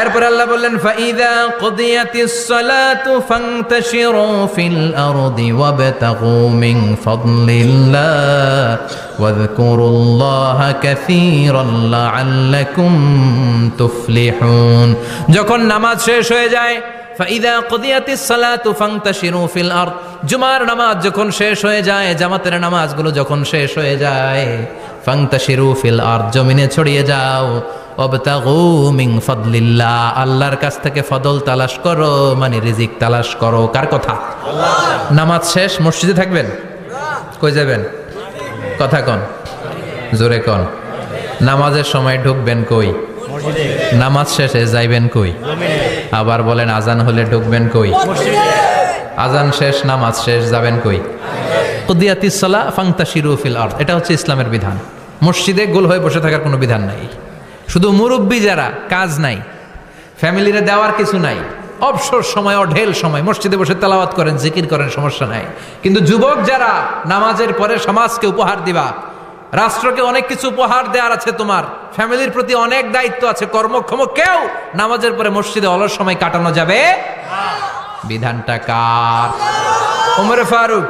এরপর আল্লাহ বললেন, ফাইদা কুদিয়াতিস সালাতু ফান্তাশিরু ফিল আরদি ওয়াবতাগু মিন ফাদলিল্লাহ ওয়াযকুরুল্লাহা কাসীরান লাআল্লাকুম তুফলিহুন। যখন নামাজ শেষ হয়ে যায়, ফাইদা কুদিয়াতিস সালাতু ফান্তাশিরু ফিল আরদ, জুমার নামাজ যখন শেষ হয়ে যায়, জামাতের নামাজগুলো যখন শেষ হয়ে যায়, ফান্তাশিরু ফিল আরদ, জমিনে ছড়িয়ে যাও, ওয়াবতাগু মিন ফাদলিল্লাহ, আল্লাহর কাছ থেকে ফদল তালাশ করো, মানে রিজিক তালাশ করো। কার কথা? আল্লাহ। নামাজ শেষ মসজিদে থাকবেন? কই যাবেন? কথা কন, জোরে কন। নামাজের সময় ঢুকবেন কই? নামাজ শেষে যাইবেন কই? আবার বলেন আজান হলে ঢুকবেন কই? আজান শেষ, নামাজ শেষ, যাবেন কই? কুদিয়াতিস সালাহ ফান্তাশিরু ফিল আরদ, এটা হচ্ছে ইসলামের বিধান। মসজিদে গোল হয়ে বসে থাকার কোনো বিধান নাই। শুধু মুরব্বী যারা, কাজ নাই, ফ্যামিলিরে দেওয়ার কিছু নাই, অবসর সময়, অঢেল সময় মসজিদে বসে তেলাওয়াত করেন, জিকির করেন, সমস্যা নাই। কিন্তু যুবক যারা, নামাজের পরে সমাজকে উপহার দিবা, রাষ্ট্রকে অনেক কিছু উপহার দেওয়ার আছে, তোমার ফ্যামিলির প্রতি অনেক দায়িত্ব আছে, কর্মক্ষম কেউ নামাজের পরে মসজিদে অলস সময় কাটানো যাবে? বিধানটা কার? ওমরে ফারুক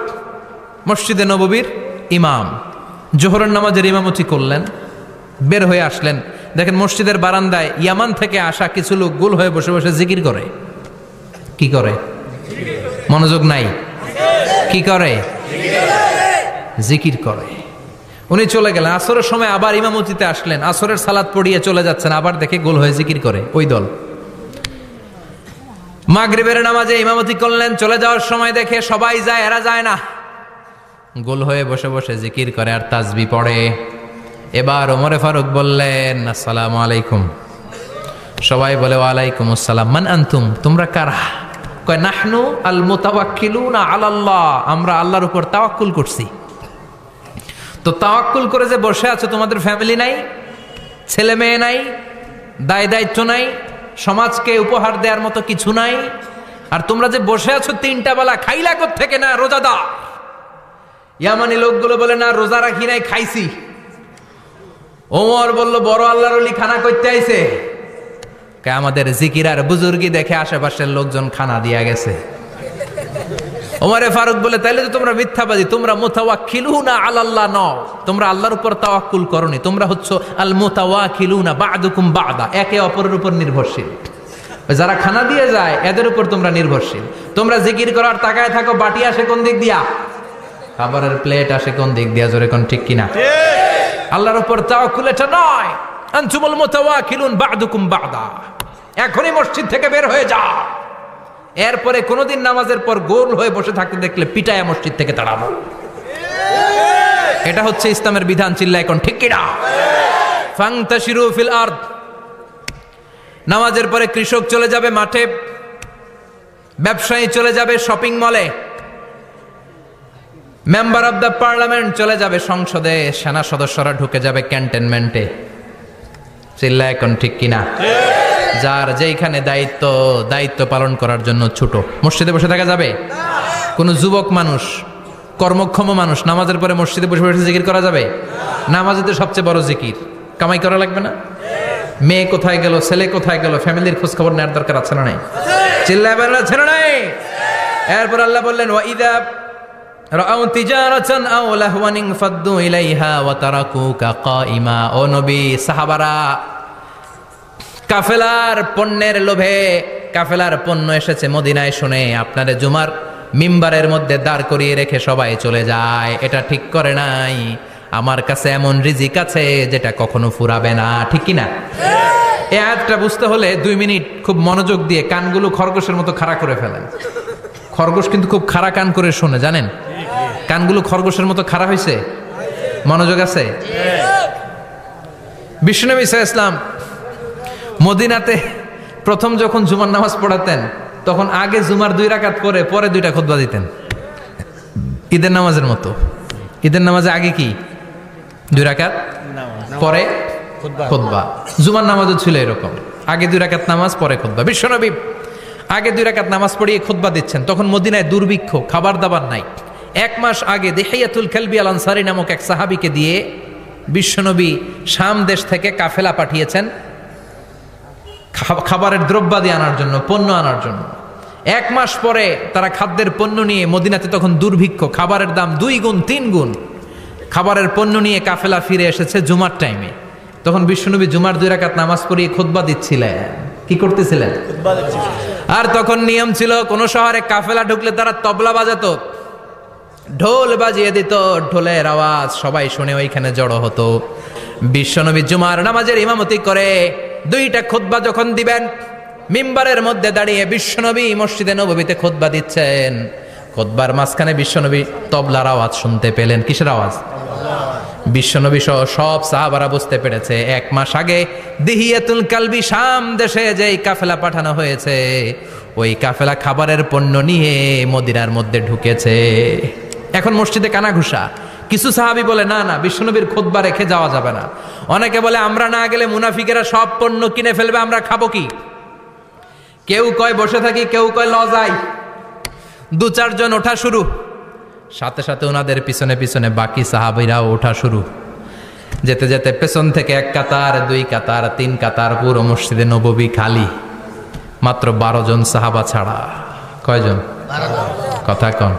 মসজিদে নববীর ইমাম, জোহরের নামাজের ইমামতি করলেন, বের হয়ে আসলেন, দেখেন মসজিদের বারান্দায় ইয়ামান থেকে আসা কিছু লোক গোল হয়ে বসে বসে জিকির করে। কি করে? মনোযোগ নাই। কি করে? জিকির করে। উনি চলে গেলেন, আসরের সময় আবার ইমামতিতে আসলেন, আসরের সালাত পড়িয়ে চলে যাচ্ছেন, আবার দেখে গোল হয়ে জিকির করে ওই দল। মাগরিবের নামাজে ইমামতি করলেন, চলে যাওয়ার সময় দেখে সবাই যায়, এরা যায় না, গোল হয়ে বসে বসে জিকির করে আর তাসবিহ পড়ে। এবার ওমরে ফারুক বললেন, আসসালামু আলাইকুম। সবাই বলে ওয়ালাইকুম আসসালাম। মান আনতুম, তোমরা কারা? কয় নাহনু আল মুতাওয়াক্কিলুনা আলাল্লাহ, আমরা আল্লাহর উপর তাওয়াক্কুল করছি। তো তাওয়াক্কুল করে যে বসে আছো, তোমাদের ফ্যামিলি নাই, ছেলে মেয়ে নাই, দায় দায়িত্ব নাই, সমাজকে উপহার দেওয়ার মতো কিছু নাই, আর তোমরা যে বসে আছো তিনটা বেলা খাইলা কোত্থেকে? না রোজাদার। ইয়ামানি লোকগুলো বলে না রোজা রাখি নাই, খাইছি। ওমর বলল বড় আল্লাহর ওলি খানা করতে আইছে। আমাদের জিকির আর বুজুর্গি দেখে আশেপাশের লোকজন খানা দিয়া গেছে। ওমরে ফারুক বলে তাইলে তো তোমরা মিথ্যাবাদী, তোমরা মুতাওয়াক্কিলুনা আলাল্লাহ নও, তোমরা আল্লাহর উপর তাওয়াক্কুল করনি, তোমরা হচ্ছে আল মুতাওয়াক্কিলুনা বা'দুকুম বা'দা, একে অপরের উপর নির্ভরশীল। যারা খানা দিয়ে যায় এদের উপর তোমরা নির্ভরশীল। তোমরা জিকির করার তাকায় থাকো, বাটি আসে কোন দিক দিয়া, খাবারের প্লেট আসে কোন দিক দিয়া, জোরে কোন ঠিক কিনা? আল্লাহর উপর তাওয়াক্কুল এটা নয়। আনতুমুল মুতাওয়াক্কিলুন বা'দুকুম বা'দা, এখনই মসজিদ থেকে বের হয়ে যাও। এরপরে কোনোদিন নামাজের পর গোল হয়ে বসে থাকতে দেখলে পিটায়া মসজিদ থেকে তাড়াবো। এটা হচ্ছে ইসলামের বিধান। চিল্লা এখন ঠিক কিনা? ফান্তাশিরু ফিল আরদ। নামাজের পরে কৃষক চলে যাবে মাঠে, ব্যবসায়ী চলে যাবে শপিং মলে, মেম্বার অব দ্য পার্লামেন্ট চলে যাবে সংসদে, সেনা সদস্যরা ঢুকে যাবে ক্যান্টনমেন্টে। চিল্লা এখন ঠিক কিনা? যার যেইখানে দায়িত্ব পালন করার জন্য ছোট, মসজিদে বসে থাকা যাবে? কোন যুবক মানুষ, কর্মক্ষম মানুষ নামাজের পরে মসজিদে বসে বসে জিকির করা যাবে? নামাজে তো সবচেয়ে বড় জিকির, কামাই করা লাগবে না? মেয়ে কোথায় গেল, ছেলে কোথায় গেল, ফ্যামিলির খোঁজ খবর নেওয়ার দরকার আছে না নাই? চিল্লায় বলেন আছে না নাই? এরপর আল্লাহ বললেন ওয়াইদা রাআউ তিজারাতান আও লাহওয়ান ফাদ্দু ইলাইহা ওয়া তারাকুকা কাইমা। ও নবী, সাহাবারা কাফেলার পণ্যের লোভে, কাফেলার পণ্য এসেছে মদিনায় শুনে আপনাদের জুমার মিম্বারের মধ্যে দাঁড় করিয়ে রেখে সবাই চলে যায়। এটা ঠিক করে নাই। আমার কাছে এমন রিজিক আছে যেটা কখনো ফুরাবে না, ঠিক কিনা? এই আয়াতটা বুঝতে হলে 2 মিনিট খুব মনোযোগ দিয়ে কানগুলো খরগোশের মতো খাড়া করে ফেলেন। খরগোশ কিন্তু খুব খাড়া কান করে শোনে, জানেন? কানগুলো খরগোশের মতো খাড়া হয়েছে। মনোযোগ আছে? বিশ্বনবী সাল্লাল্লাহু আলাইহি ওয়াসাল্লাম মদিনাতে প্রথম যখন জুমার নামাজ পড়াতেন, তখন আগে জুমার 2 রাকাত পরে 2টা খুতবা দিতেন, ঈদের নামাজের মতো। ঈদের নামাজে আগে কি 2 রাকাত, পরে খুতবা। জুমার নামাজও ছিল এরকম, আগে 2 রাকাত নামাজ, পরে খুতবা। বিশ্বনবী আগে 2 রাকাত নামাজ পড়িয়ে খুতবা দিচ্ছেন, তখন মদিনায় দুর্ভিক্ষ, খাবার দাবার নাই। 1 মাস আগে দিহিয়াতুল কালবি আল আনসারী নামক এক সাহাবীকে দিয়ে বিশ্বনবী শাম দেশ থেকে কাফেলা পাঠিয়েছেন খাবারের দ্রব্যাদি আনার জন্য, পণ্য আনার জন্য। 1 মাস পরে তারা খাদ্যের পণ্য নিয়ে, মদিনাতে তখন দুর্ভিক্ষ, খাবারের দাম 2 গুণ 3 গুণ, খাবারের পণ্য নিয়ে কাফেলা ফিরে এসেছে জুমার টাইমে। তখন বিশ্বনবী জুমার 2 রাকাত নামাজ পড়িয়ে খুতবা দিচ্ছিলেন। কি করতেছিলেন? আর তখন নিয়ম ছিল, কোন শহরে কাফেলা ঢুকলে তারা তবলা বাজাতো। ঢোল বাজিয়ে দিত, ঢোলের আওয়াজ সবাই শুনে ওইখানে জড়ো হতো। বিশ্বনবী জুমার নামাজের ইমামতি করে 2টা খুতবা যখন দিবেন, মিম্বারের মধ্যে দাঁড়িয়ে বিশ্বনবী মসজিদে নববীতে খুতবা দিচ্ছেন। খুতবার মাঝখানে বিশ্বনবী তবলার আওয়াজ শুনতে পেলেন। কিসের আওয়াজ? বিশ্বনবী সহ সব সাহাবারা বুঝতে পেরেছে 1 মাস আগে দিহিয়াতুল কালবি শাম দেশে যেই কাফেলা পাঠানো হয়েছে, ওই কাফেলা খাবারের পণ্য নিয়ে মদিনার মধ্যে ঢুকেছে। এখন মসজিদে কানাঘুষা। কিছু সাহাবী বলে না না, বিশ্বনবীর খুতবা রেখে যাওয়া যাবে না। অনেকে বলে আমরা না গেলে মুনাফিকেরা সব পণ্য কিনে ফেলবে, আমরা খাবো কি? কেউ কয় বসে থাকি, কেউ কয় ল যাই। 2-4 জন ওঠা শুরু, সাথে সাথে ওনাদের পিছনে পিছনে বাকি সাহাবীরাও ওঠা শুরু। যেতে যেতে পেছন থেকে 1 কাতার, 2 কাতার, 3 কাতার, পুরো মসজিদে নববী খালি, মাত্র 12 জন সাহাবা ছাড়া। কয়জন? কথা কন।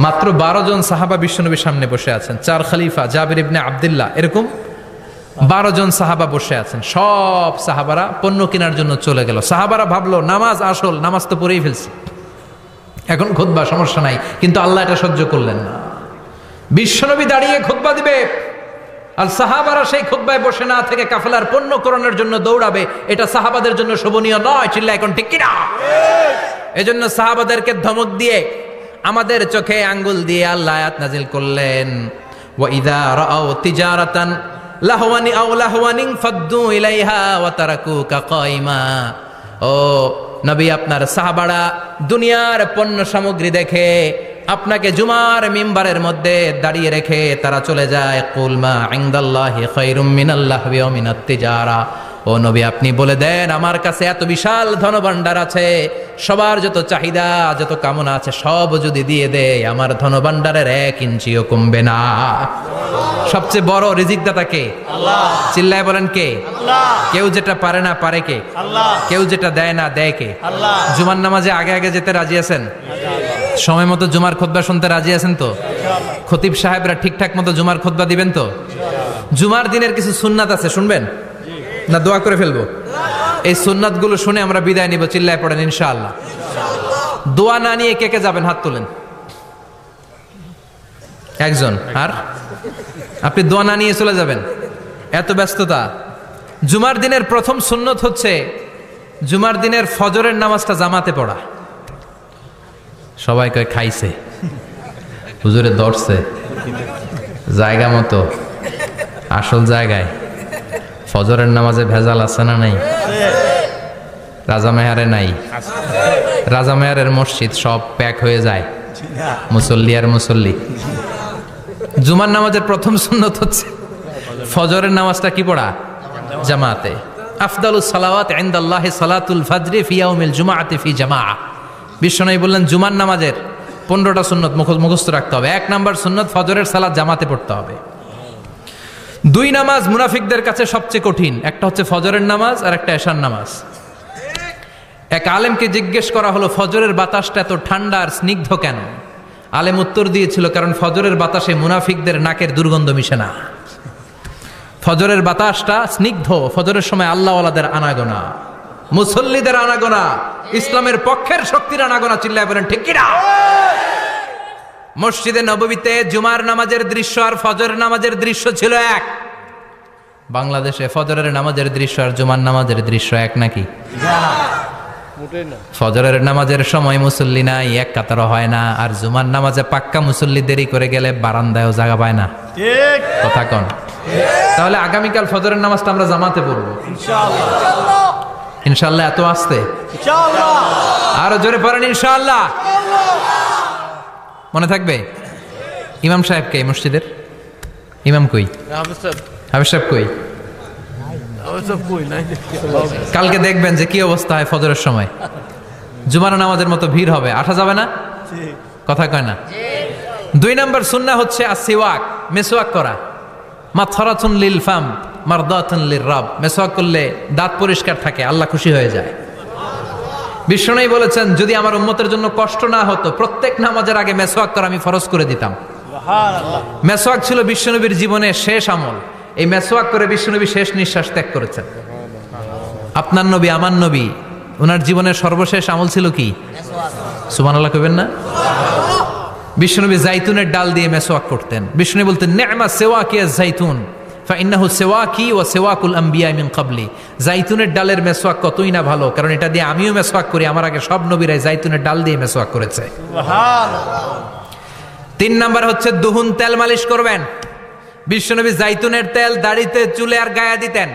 মাত্র 12 জন সাহাবা বিশ্বনবীর সামনে বসে আছেন। 4 খলিফা, জাবির ইবনে আব্দুল্লাহ, এরকম 12 জন সাহাবা বসে আছেন। সব সাহাবারা পণ্য কেনার জন্য চলে গেল। সাহাবারা ভাবলো নামাজ আসল, নামাজ তো পড়েই ফেলছি, এখন খুতবা সমস্যা নাই। কিন্তু আল্লাহ এটা সহ্য করলেন না। বিশ্বনবী দাঁড়িয়ে খুতবা দিবে আর সাহাবারা সেই খুতবায় বসে না থেকে কাফেলার পণ্য করণের জন্য দৌড়াবে, এটা সাহাবাদের জন্য শোভনীয় নয়। চিল্লা এখন ঠিক কিনা? এজন্য সাহাবাদেরকে ধমক দিয়ে, আমাদের চোখে আঙ্গুল দিয়ে আল্লাহ আয়াত নাজিল করলেন, ওয়া ইযা রাআউ তিজারাতান লাহওয়ানি আও লাহওয়ানিন ফাদ্দু ইলাইহা ওয়া তারাকুকা কাইমা। ও নবী, আপনার সাহাবারা দুনিয়ার পণ্য সামগ্রী দেখে আপনাকে জুমার মিম্বারের মধ্যে দাঁড়িয়ে রেখে তারা চলে যায়। কুল মা ইনদাল্লাহি খায়রুম মিনাল লাহবি ওয়া মিনাত তিজারা। ও নবী, আপনি বলে দেন আমার কাছে এত বিশাল ধনভাণ্ডার আছে, সবার যত চাহিদা যত কামনা আছে সব যদি দিয়ে দেয়, আমার ধনভাণ্ডারের 1 ইঞ্চিও কমবে না। সবচেয়ে বড় রিজিকদাতা কে? আল্লাহ। চিল্লায় বলেন কে? আল্লাহ। কেউ যেটা পারে না পারে কে? আল্লাহ। কেউ যেটা দেয় না দেয় কে? আল্লাহ। জুমার নামাজে আগে আগে যেতে রাজি আছেন? সময় মতো জুমার খুতবা শুনতে রাজি আছেন তো? খতিব সাহেবরা ঠিকঠাক মতো জুমার খুতবা দিবেন তো? জুমার দিনের কিছু সুন্নাত আছে, শুনবেন না দোয়া করে ফেলবো? এই সুন্নাত গুলো শুনে আমরা বিদায় নিব। চিল্লায় পড়েন ইনশাআল্লাহ। দোয়া না নিয়ে কে কে যাবেন? হাত তোলেন। একজন। আর আপনি দোয়া না নিয়ে চলে যাবেন? এত ব্যস্ততা। জুমার দিনের প্রথম সুন্নত হচ্ছে জুমার দিনের ফজরের নামাজটা জামাতে পড়া। সবাই কয় খাইছে, হুজুরে ধরছে জায়গা মতো, আসল জায়গায়। ফজরের নামাজে ভেজাল আছে না নাই? রাজা মেহারে নাই? রাজা মেহারের মসজিদ সব প্যাক হয়ে যায়, মুসল্লি আর মুসল্লি। জুমার নামাজের প্রথম সুন্নত হচ্ছে ফজরের নামাজটা কি পড়া? জামাতে। আফদালুস সালাওয়াত ইনদাল্লাহি সালাতুল ফাজরি ফি ইয়াউমিল জুমআতি ফি জামাআ। বিশ্বনবী বললেন জুমার নামাজের 15টা সুন্নত মুখস্থ রাখতে হবে। 1 নাম্বার সুন্নত ফজরের সালাত জামাতে পড়তে হবে। 2 নামাজ মুনাফিকদের কাছে সবচেয়ে কঠিন, একটা হচ্ছে ফজরের নামাজ আর একটা এশার নামাজ। এক আলেমকে জিজ্ঞেস করা হলো ফজরের বাতাসটা এত ঠান্ডা আর স্নিগ্ধ কেন? আলেম উত্তর দিয়েছিল, কারণ ফজরের বাতাসে মুনাফিকদের নাকের দুর্গন্ধ মিশে না। ফজরের বাতাসটা স্নিগ্ধ, ফজরের সময় আল্লাহওয়ালাদের আনাগোনা, মুসল্লিদের আনাগোনা, ইসলামের পক্ষের শক্তির আনাগোনা। চিল্লায় বলেন ঠিক কিনা? মসজিদে নববীতে জুমার নামাজের দৃশ্য আর ফজরের নামাজের দৃশ্য ছিল এক। বাংলাদেশে ফজরের নামাজের দৃশ্য আর জুমার নামাজের দৃশ্য এক নাকি? ফজরের নামাজের সময় মুসল্লি নাই, 1 কাতারও হয় না। আর জুমার নামাজে পাক্কা মুসল্লি দেরি করে গেলে বারান্দায়ও জায়গা পায় না। কথা কন। তাহলে আগামীকাল ফজরের নামাজটা আমরা জামাতে পড়বো ইনশাআল্লাহ। ইনশাআল্লাহ। এত আসতে আরো জোরে পড়েন ইনশাআল্লাহ। মনে থাকবে? ইমাম সাহেব কে মসজিদের? ইমাম কই? হাফেজ সাহেব কই? কালকে দেখবেন যে কি অবস্থা হয় ফজরের সময়। জুমার নামাজের মতো ভিড় হবে, আসা যাবে না। কথা কয় না। 2 নাম্বার সুন্নাহ হচ্ছে আসিওয়াক, মেসওয়াক করা। মাথরাতুন লিল ফাম মারদাতুন লির রাব। মেসওয়াক করলে দাঁত পরিষ্কার থাকে, আল্লাহ খুশি হয়ে যায়। বিশ্বনবী বলেছেন যদি আমার উম্মতের জন্য কষ্ট না হতো প্রত্যেক নামাজের আগে মেসওয়াক করা আমি ফরজ করে দিতাম। মেসওয়াক ছিল বিশ্বনবীর জীবনের শেষ আমল। এই মেসওয়াক করে বিশ্বনবী শেষ নিঃশ্বাস ত্যাগ করেছেন। আপনার নবী আমার নবী, ওনার জীবনের সর্বশেষ আমল ছিল কি? সুবহানাল্লাহ কইবেন না? বিশ্বনবী জাইতুনের ডাল দিয়ে মেসওয়াক করতেন। বিশ্বনবী বলতেন নি'মা সিওয়াকিয়া জাইতুন ফাইন্নাহু সিওয়াকি ওয়া সিওয়াকুল আমবিয়া মিন ক্বাবলি। জাইতুনের ডালের মেসওয়াক কতই না ভালো, কারণ এটা দিয়ে আমিও মেসওয়াক করি, আমার আগে সব নবীরাই জাইতুনের ডাল দিয়ে মেসওয়াক করেছে। সুবহানাল্লাহ। 3 নাম্বার হচ্ছে দুহুন, তেল মালিশ করবেন। বিশ্বনবী জাইতুনের তেল দাড়িতে, চুলে আর গায়ে দিতেন।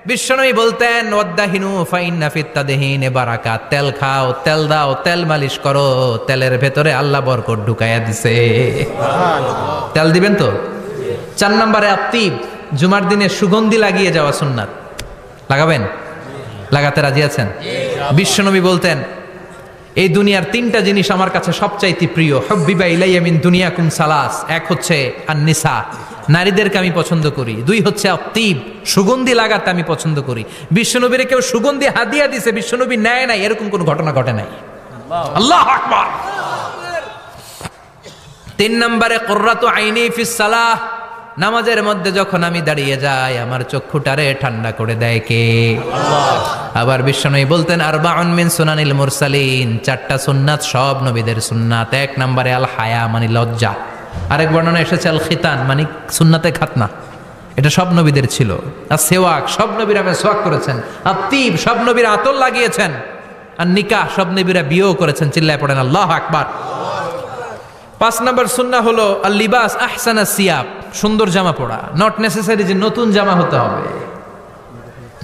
বিশ্বনবী বলতেন ওয়াদ্দাহিনু ফাইন্না ফিত তাদহিনে বারাকাত। তেল খাও, তেল দাও, তেল মালিশ করো, তেলের ভেতরে আল্লাহ বরকত ঢুকাইয়া দিছে। সুবহানাল্লাহ। তেল দিবেন তো। 4 নম্বরে আত্তিব, জুমার দিনে সুগন্ধি লাগিয়ে যাওয়া সুন্নাত। লাগাবেন? লাগাতে রাজি আছেন? বিশ্বনবী বলতেন এই দুনিয়ার 3টা জিনিস আমার কাছে সবচাইতে প্রিয়। হুব্বিবা ইলাইয়া মিন দুনিয়াকুম সালাস। 1 হচ্ছে আন-নিসা, নারীদেরকে আমি পছন্দ করি। 2 হচ্ছে আত্তিব, সুগন্ধি লাগাতে আমি পছন্দ করি। বিশ্বনবীর কেউ সুগন্ধি হাদিয়া দিছে, বিশ্বনবী নেয় নাই, এরকম কোন ঘটনা ঘটে নাই। আল্লাহু আকবার। 3 নম্বরে কুররাতু আইনি ফিস সালাহ। নামাজের মধ্যে যখন আমি দাঁড়িয়ে যাই আমার চক্ষুটারে ঠান্ডা করে দেয় কে? আল্লাহ। আবার বিশ্বনবী বলতেন আরবাউন মিন সুনানিল মুরসালিন। 4টা সুন্নাত সব নবীদের সুন্নাত। 1 নম্বরে আল হায়া মানে লজ্জা। আরেক বর্ণনা এসেছে আল খিতান মানে সুন্নাতে খাতনা, এটা সব নবীদের ছিল। আর সেওয়াক, সব নবীরা মেসওয়াক করেছেন। আর তিব, সব নবীরা আতর লাগিয়েছেন। আর নিকাহ, সব নবীরা বিয়েও করেছেন। চিল্লায় পড়েন আল্লাহু আকবার। 5 নম্বর সুন্নাহ হলো আল লিবাস আহসানা সিয়াব, সুন্দর জামা পরা। নট নেসেসারি যে নতুন জামা হতে হবে,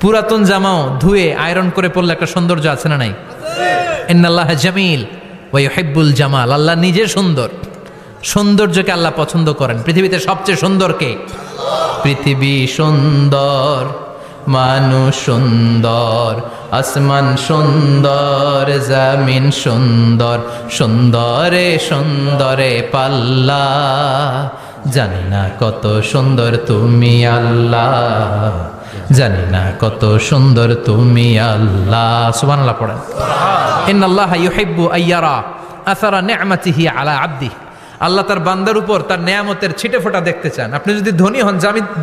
পুরাতন জামাও ধুয়ে আয়রন করে পরলে একটা সৌন্দর্য আছে না নাই? ইন্নাল্লাহা জামিল ওয়া ইউহিব্বুল জামাল। আল্লাহ নিজে সুন্দর, সৌন্দর্যকে আল্লাহ পছন্দ করেন। পৃথিবীতে সবচেয়ে সুন্দর কে? পৃথিবী সুন্দর, মানুষ সুন্দর, আসমান সুন্দর, জমিন সুন্দর, সুন্দরে সুন্দরে পাল্লা। জানি না কত সুন্দর তুমি আল্লাহ, জানি না কত সুন্দর তুমি আল্লাহ। সুবহানাল্লাহ পড়েন। ইন্নাল্লাহা ইউহিব্বু আইয়ারা আসারা নি'মাতিহি আলা আবদিহি। আল্লাহ তার বান্দার উপর তার নেয়ামতের ছিটে ফোঁটা দেখতে চান। আপনি যদি ধনী হন,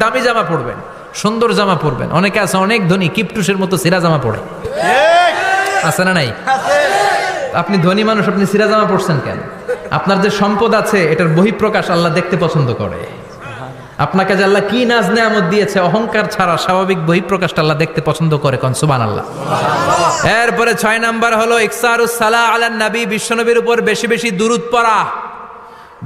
দামি জামা পরবেন, সুন্দর জামা পরবেন। অনেকে আছে অনেক ধনী, কিপটুসের মতো সিরা জামা পরে, আছে না নাই? আপনি ধনী মানুষ, আপনি সিরা জামা পরছেন কেন? আপনার যে সম্পদ আছে এটার বহিঃপ্রকাশ আল্লাহ দেখতে পছন্দ করে। আপনাকে যে আল্লাহ কি নাজ নেয়ামত দিয়েছে, অহংকার ছাড়া স্বাভাবিক বহিঃপ্রকাশটা আল্লাহ দেখতে পছন্দ করে। কোন সুবহানাল্লাহ। এরপরে 6 নাম্বার হলো ইকসারুস সালাহ আলান নবী, বিশ্বনবীর উপর বেশি বেশি দুরূদ পড়া।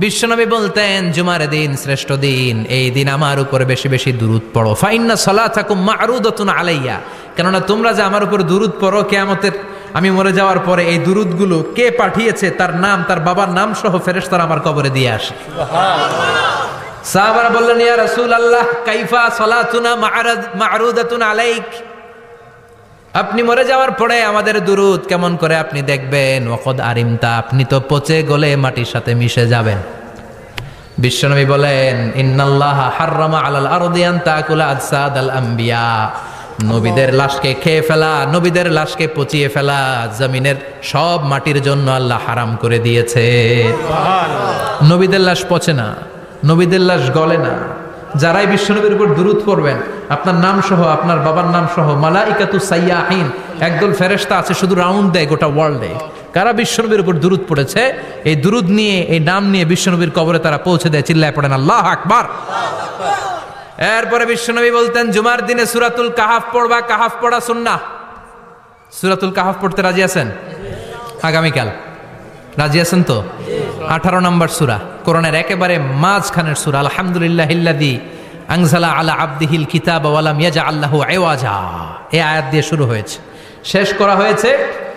বিশ্বনবী বলতেন জুমার দিন শ্রেষ্ঠ দিন, এই দিন আমার উপর বেশি বেশি দুরূদ পড়ো। ফাইন্না সালাতাকুম মা'রুদাতুন আলাইয়া, কেননা তোমরা যে আমার উপর দুরূদ পড়ো, কিয়ামতের আমি মরে যাওয়ার পরে এই দুরূদগুলো কে পাঠিয়েছে তার নাম, তার বাবার নাম সহ ফেরেশতারা আমার কবরে দিয়ে আসে। সুবহানাল্লাহ। সাহাবারা বললেন ইয়া রাসূলুল্লাহ কাইফা সালাতুনা মা'রুদাতুন আলাইক, আপনি মরে যাওয়ার পরে আমাদের দুরূদ কেমন করে আপনি দেখবেন? ওয়াকাদ আরিমতা, আপনি তো পচে গলে মাটির সাথে মিশে যাবেন। বিশ্বনবী বলেন ইন্নাল্লাহা হাররামা আলাল আরদি আন তাকুলা আজসাদাল আম্বিয়া, নবীদের লাশকে খেয়ে ফেলা, নবীদের লাশকে পচিয়ে ফেলা জমিনের সব মাটির জন্য আল্লাহ হারাম করে দিয়েছে। সুবহানাল্লাহ। নবীদের লাশ পচে না, নবীদের লাশ গলে না। যারাই বিশ্বনবীর উপর দুরূদ পড়বেন, আপনার নাম সহ, আপনার বাবার নাম সহ, মালাইকাতু সাইয়াহিন, একদল ফেরেশতা আছে শুধু রাউন্ড দেয় গোটা ওয়ার্ল্ডে। কারা বিশ্বনবীর উপর দুরূদ পড়েছে, এই দুরূদ নিয়ে, এই নাম নিয়ে বিশ্বনবীর কবরে তারা পৌঁছে দেয়। চিল্লায় পড়েন আল্লাহু আকবার। এরপরে বিশ্বনবী বলতেন জুমার দিনে সূরাতুল কাহাফ পড়বা। কাহাফ পড়া সুন্নাহ। সূরাতুল কাহাফ পড়তে রাজি আছেন? আগামীকাল রাজি আছেন তো? 18 নম্বর সূরা, কোরআনের একেবারে মাঝখানের সূরা। আলহামদুলিল্লাহিল্লাযী আনজালা আলা আবদিহিল কিতাবা ওয়া লাম ইয়াজআল লাহু ইওয়াজা, এই আয়াত দিয়ে শুরু হয়েছে, শেষ করা হয়েছে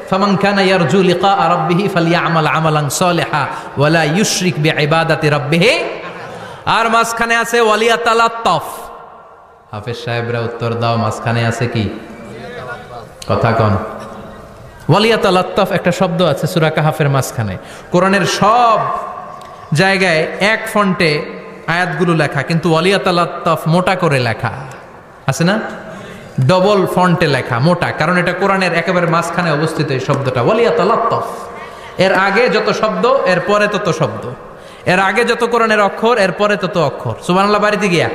ফামান কানা ইয়ারজু লিকা রাব্বিহি ফালইআমাল আমালান সালিহা ওয়া লা ইউশরিক বিইবাদাতি রাব্বিহি। আর মাঝখানে আছে ওয়ালিয়াতালাত্তাফ। হাফেজ সাহেবরা উত্তর দাও, মাঝখানে আছে কি? কথা কন। ওয়ালিয়াতালাত্তাফ একটা শব্দ আছে সূরা কাহাফের মাঝখানে। কোরআনের সব জায়গায় এক ফন্টে আয়াতগুলো লেখা, কিন্তু ওয়ালিয়াতালাত্তাফ মোটা করে লেখা আছে না? ডবল ফন্টে লেখা, মোটা, কারণ এটা কোরআনের একেবারে মাঝখানে অবস্থিত এই শব্দটা ওয়ালিয়াতালাত্তাফ। এর আগে যত শব্দ এর পরে তত শব্দ, এর আগে যত কোরআনের অক্ষর এর পরে তত অক্ষর। সুবহানাল্লাহ। বাড়িতে গিয়া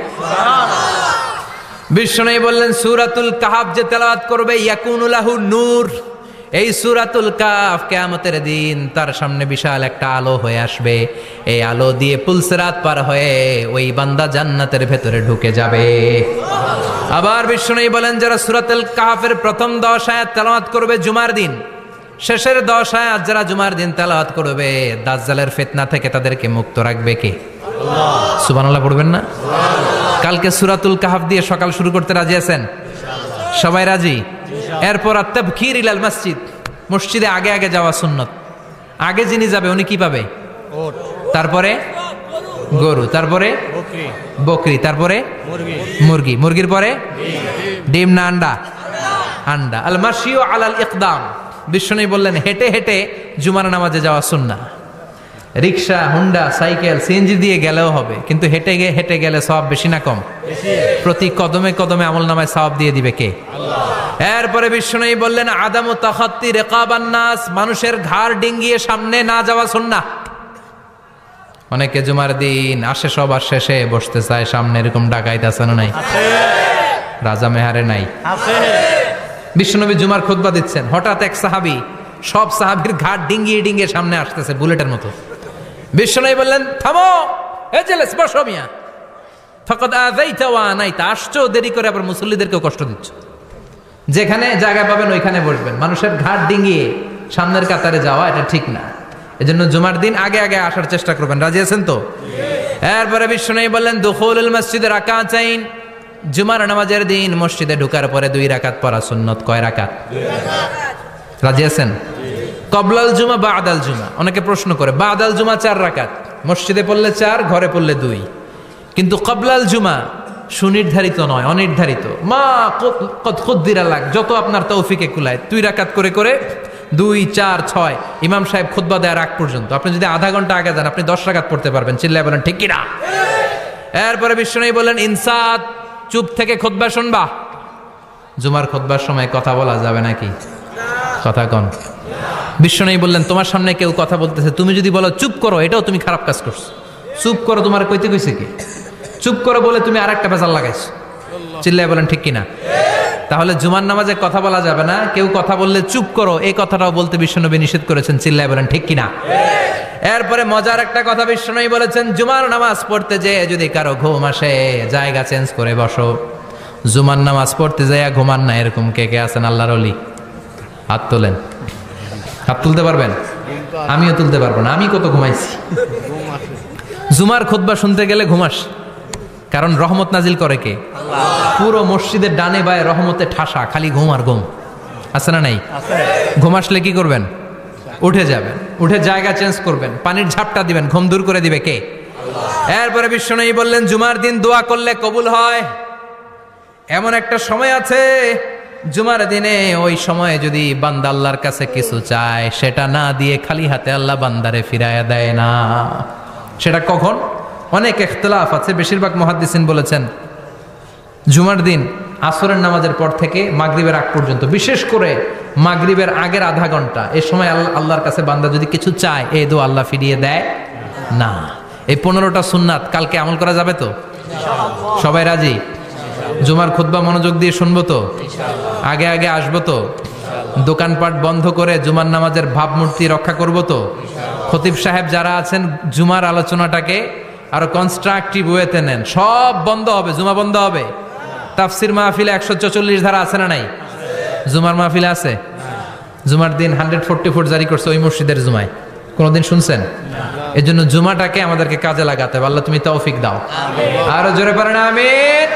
বিশ্বনবী বললেন সূরাতুল কাহাফ যে তেলাওয়াত করবে ইয়াকুনু লাহু নূর, এই সূরাতুল কাফ কিয়ামতের দিন তার সামনে বিশাল একটা আলো হয়ে আসবে। এই আলো দিয়ে পুলসিরাত পার হয়ে ওই বান্দা জান্নাতের ভেতরে ঢুকে যাবে। আবার বিষ্ণু বলেন, যারা সূরাতুল কাফের প্রথম 10 আয়াত তেলাওয়াত করবে জুমার দিন, শেষের 10 আয়াত যারা জুমার দিন তেলাওয়াত করবে, দাজ্জালের ফিতনা থেকে তাদেরকে মুক্ত রাখবে কে? আল্লাহ। সুবহানাল্লাহ পড়বেন না? কালকে সূরাতুল কাহফ দিয়ে সকাল শুরু করতে রাজি আছেন? সবাই রাজি? এরপর তাবকির ইলাল মসজিদ, মসজিদে আগে আগে যাওয়া সুন্নত। আগে যিনি যাবে উনি কি পাবে? তারপরে গরু, তারপরে বকরি, তারপরে মুরগি, মুরগির পরে ডিম না আন্ডা? আন্ডা। আল মাশিউ আলাল ইকদাম, বিষ্ণু বললেন হেঁটে হেঁটে জুমার নামাজে যাওয়া সুন্নাহ। রিক্সা, হুন্ডা, সাইকেল, সিএনজি দিয়ে গেলেও হবে, কিন্তু হেঁটে গেলে সওয়াব বেশি না কম? প্রতি কদমে কদমে আমলনামায় সওয়াব দিয়ে দিবে কে? আল্লাহ। এরপরে বিষ্ণু বললেন আদামু তাখাত্তি রিকাবান নাস, মানুষের ঘাড় ডিঙ্গিয়ে সামনে না যাওয়া সুন্নাহ। অনেকে জুমার দিন আসে সবার শেষে বসতে চায় সামনে, এরকম ডাকাইত আছে না নাই? রাজা মেহারে নাই? বিশ্বনবী জুমার খুতবা দিচ্ছেন, হঠাৎ এক সাহাবী সব সাহাবীর ঘাট ডিঙ্গিয়ে ডিঙ্গিয়ে সামনে আসতেছে বুলেটের মতো। বিশ্বনবী বললেন থামো, এজেলেস বসো মিয়া, ফাকাদ আযাইতা ওয়া আনাইতা, আসছো দেরি করে আবার মুসল্লিদেরকেও কষ্ট দিচ্ছ। যেখানে জায়গা পাবেন ওইখানে বসবেন, মানুষের ঘাট ডিঙ্গিয়ে সামনের কাতারে যাওয়া এটা ঠিক না। এজন্য জুমার দিন আগে আগে আসার চেষ্টা করবেন। রাজি আছেন তো? এরপরে বিশ্বনবী বললেন দুখুলুল মসজিদে রাকাতাইন, জুমার নামাজের দিন মসজিদে ঢোকার পরে 2 রাকাত পড়া সুন্নত। কয় রাকাত? 2 রাকাত। রাজি আছেন? কবলাল জুমা বাদাল জুমা, অনেকে প্রশ্ন করে বাদাল জুমা 4 রাকাত, মসজিদে পড়লে 4, ঘরে পড়লে 2, কিন্তু কবলাল জুমা সুনির্ধারিত নয়, অনির্ধারিত। মা কদ কুদ্দিরা লাক, যত আপনার তৌফিকে কুলায় 2 রাকাত করে করে 2, 4, 6 ইমাম সাহেব খুতবা দেওয়ার আগ পর্যন্ত আপনি যদি আধা ঘন্টা আগে যান আপনি 10 রাকাত পড়তে পারবেন। চিল্লায় বলেন ঠিক কিনা? এরপরে বিশ্বনবী বললেন ইনসাত, চুপ থেকে খুতবা শুনবা। জুমার খুতবার সময় কথা বলা যাবে নাকি? কথা কন। বিশ্বনবী বললেন তোমার সামনে কেউ কথা বলতেছে, তুমি যদি বলো চুপ করো, এটাও তুমি খারাপ কাজ করছো। চুপ করো তোমার কইতে কইছে কি? চুপ করো বলে তুমি আরেকটা ভেজাল লাগাইছো। চিল্লায় বলেন ঠিক কিনা? তাহলে জুমার নামাজে কথা বলা যাবে না, কেউ কথা বললে চুপ করো এই কথাটাও বলতে বিশ্বনবী নিষেধ করেছেন। চিল্লায় বলেন ঠিক কিনা? এরপরে মজার একটা কথা বিশ্বনবী বলেছেন, জুমার নামাজ পড়তে যে যদি কারো ঘুম আসে জায়গা চেঞ্জ করে বসো। জুমার নামাজ পড়তে যাইয়া ঘুমান না, এরকম কে কে আছেন আল্লাহর ওলি? হাত তোলেন। হাত তুলতে পারবেন? আমিও তুলতে পারবো না, আমি কত ঘুমাইছি। জুমার খুতবা শুনতে গেলে ঘুমাস, কারণ রহমত নাজিল করে কে? আল্লাহ। পুরো মসজিদের ডানে বায়ে রহমতে ঠাসা, খালি ঘুম আর ঘুম। আছে না নাই? ঘুম আসলে কি করবেন? উঠে যাবেন, উঠে জায়গা চেঞ্জ করবেন, পানির ঝাপটা দিবেন, ঘুম দূর করে দিবে কে? আল্লাহ। এরপরে বিশ্বনবী বললেন জুমার দিন দোয়া করলে কবুল হয়। এমন একটা সময় আছে জুমার দিনে, ওই সময়ে যদি বান্দা আল্লাহর কাছে কিছু চায় সেটা না দিয়ে খালি হাতে আল্লাহ বান্দারে ফিরাইয়া দেয় না। সেটা কখন? অনেক ইখতিলাফ আছে, বেশিরভাগ মুহাদ্দিসিন বলেছেন জুমার দিন আসরের নামাজের পর থেকে মাগরিবের আগ পর্যন্ত, বিশেষ করে মাগরিবের আগের আধা ঘন্টা, এই সময় আল্লাহর কাছে বান্দা যদি কিছু চায় এই দোয়া আল্লাহ ফিরিয়ে দেয় না। এই 15টা সুন্নাত কালকে আমল করা যাবে তো? সবাই রাজি? জুমার খুতবা মনোযোগ দিয়ে শুনবো তো? আগে আগে আসবো তো? দোকানপাট বন্ধ করে জুমার নামাজের ভাবমূর্তি রক্ষা করবো তো? খতিব সাহেব যারা আছেন জুমার আলোচনাটাকে আরো কনস্ট্রাকটিভ ওয়েতে নেন, সব বন্ধ হবে, জুমা বন্ধ হবে। তাফসির মাহফিলে 144 ধারা আছে না নাই? জুমার মাহফিলে আছে? জুমার দিন 144 জারি করছে ওই মসজিদের জুমায়, কোনদিন শুনছেন? এই জন্য জুমাটাকে আমাদেরকে কাজে লাগাতে হবে। আল্লাহ তুমি তৌফিক দাও। আরো জোরে পারেন আমিন।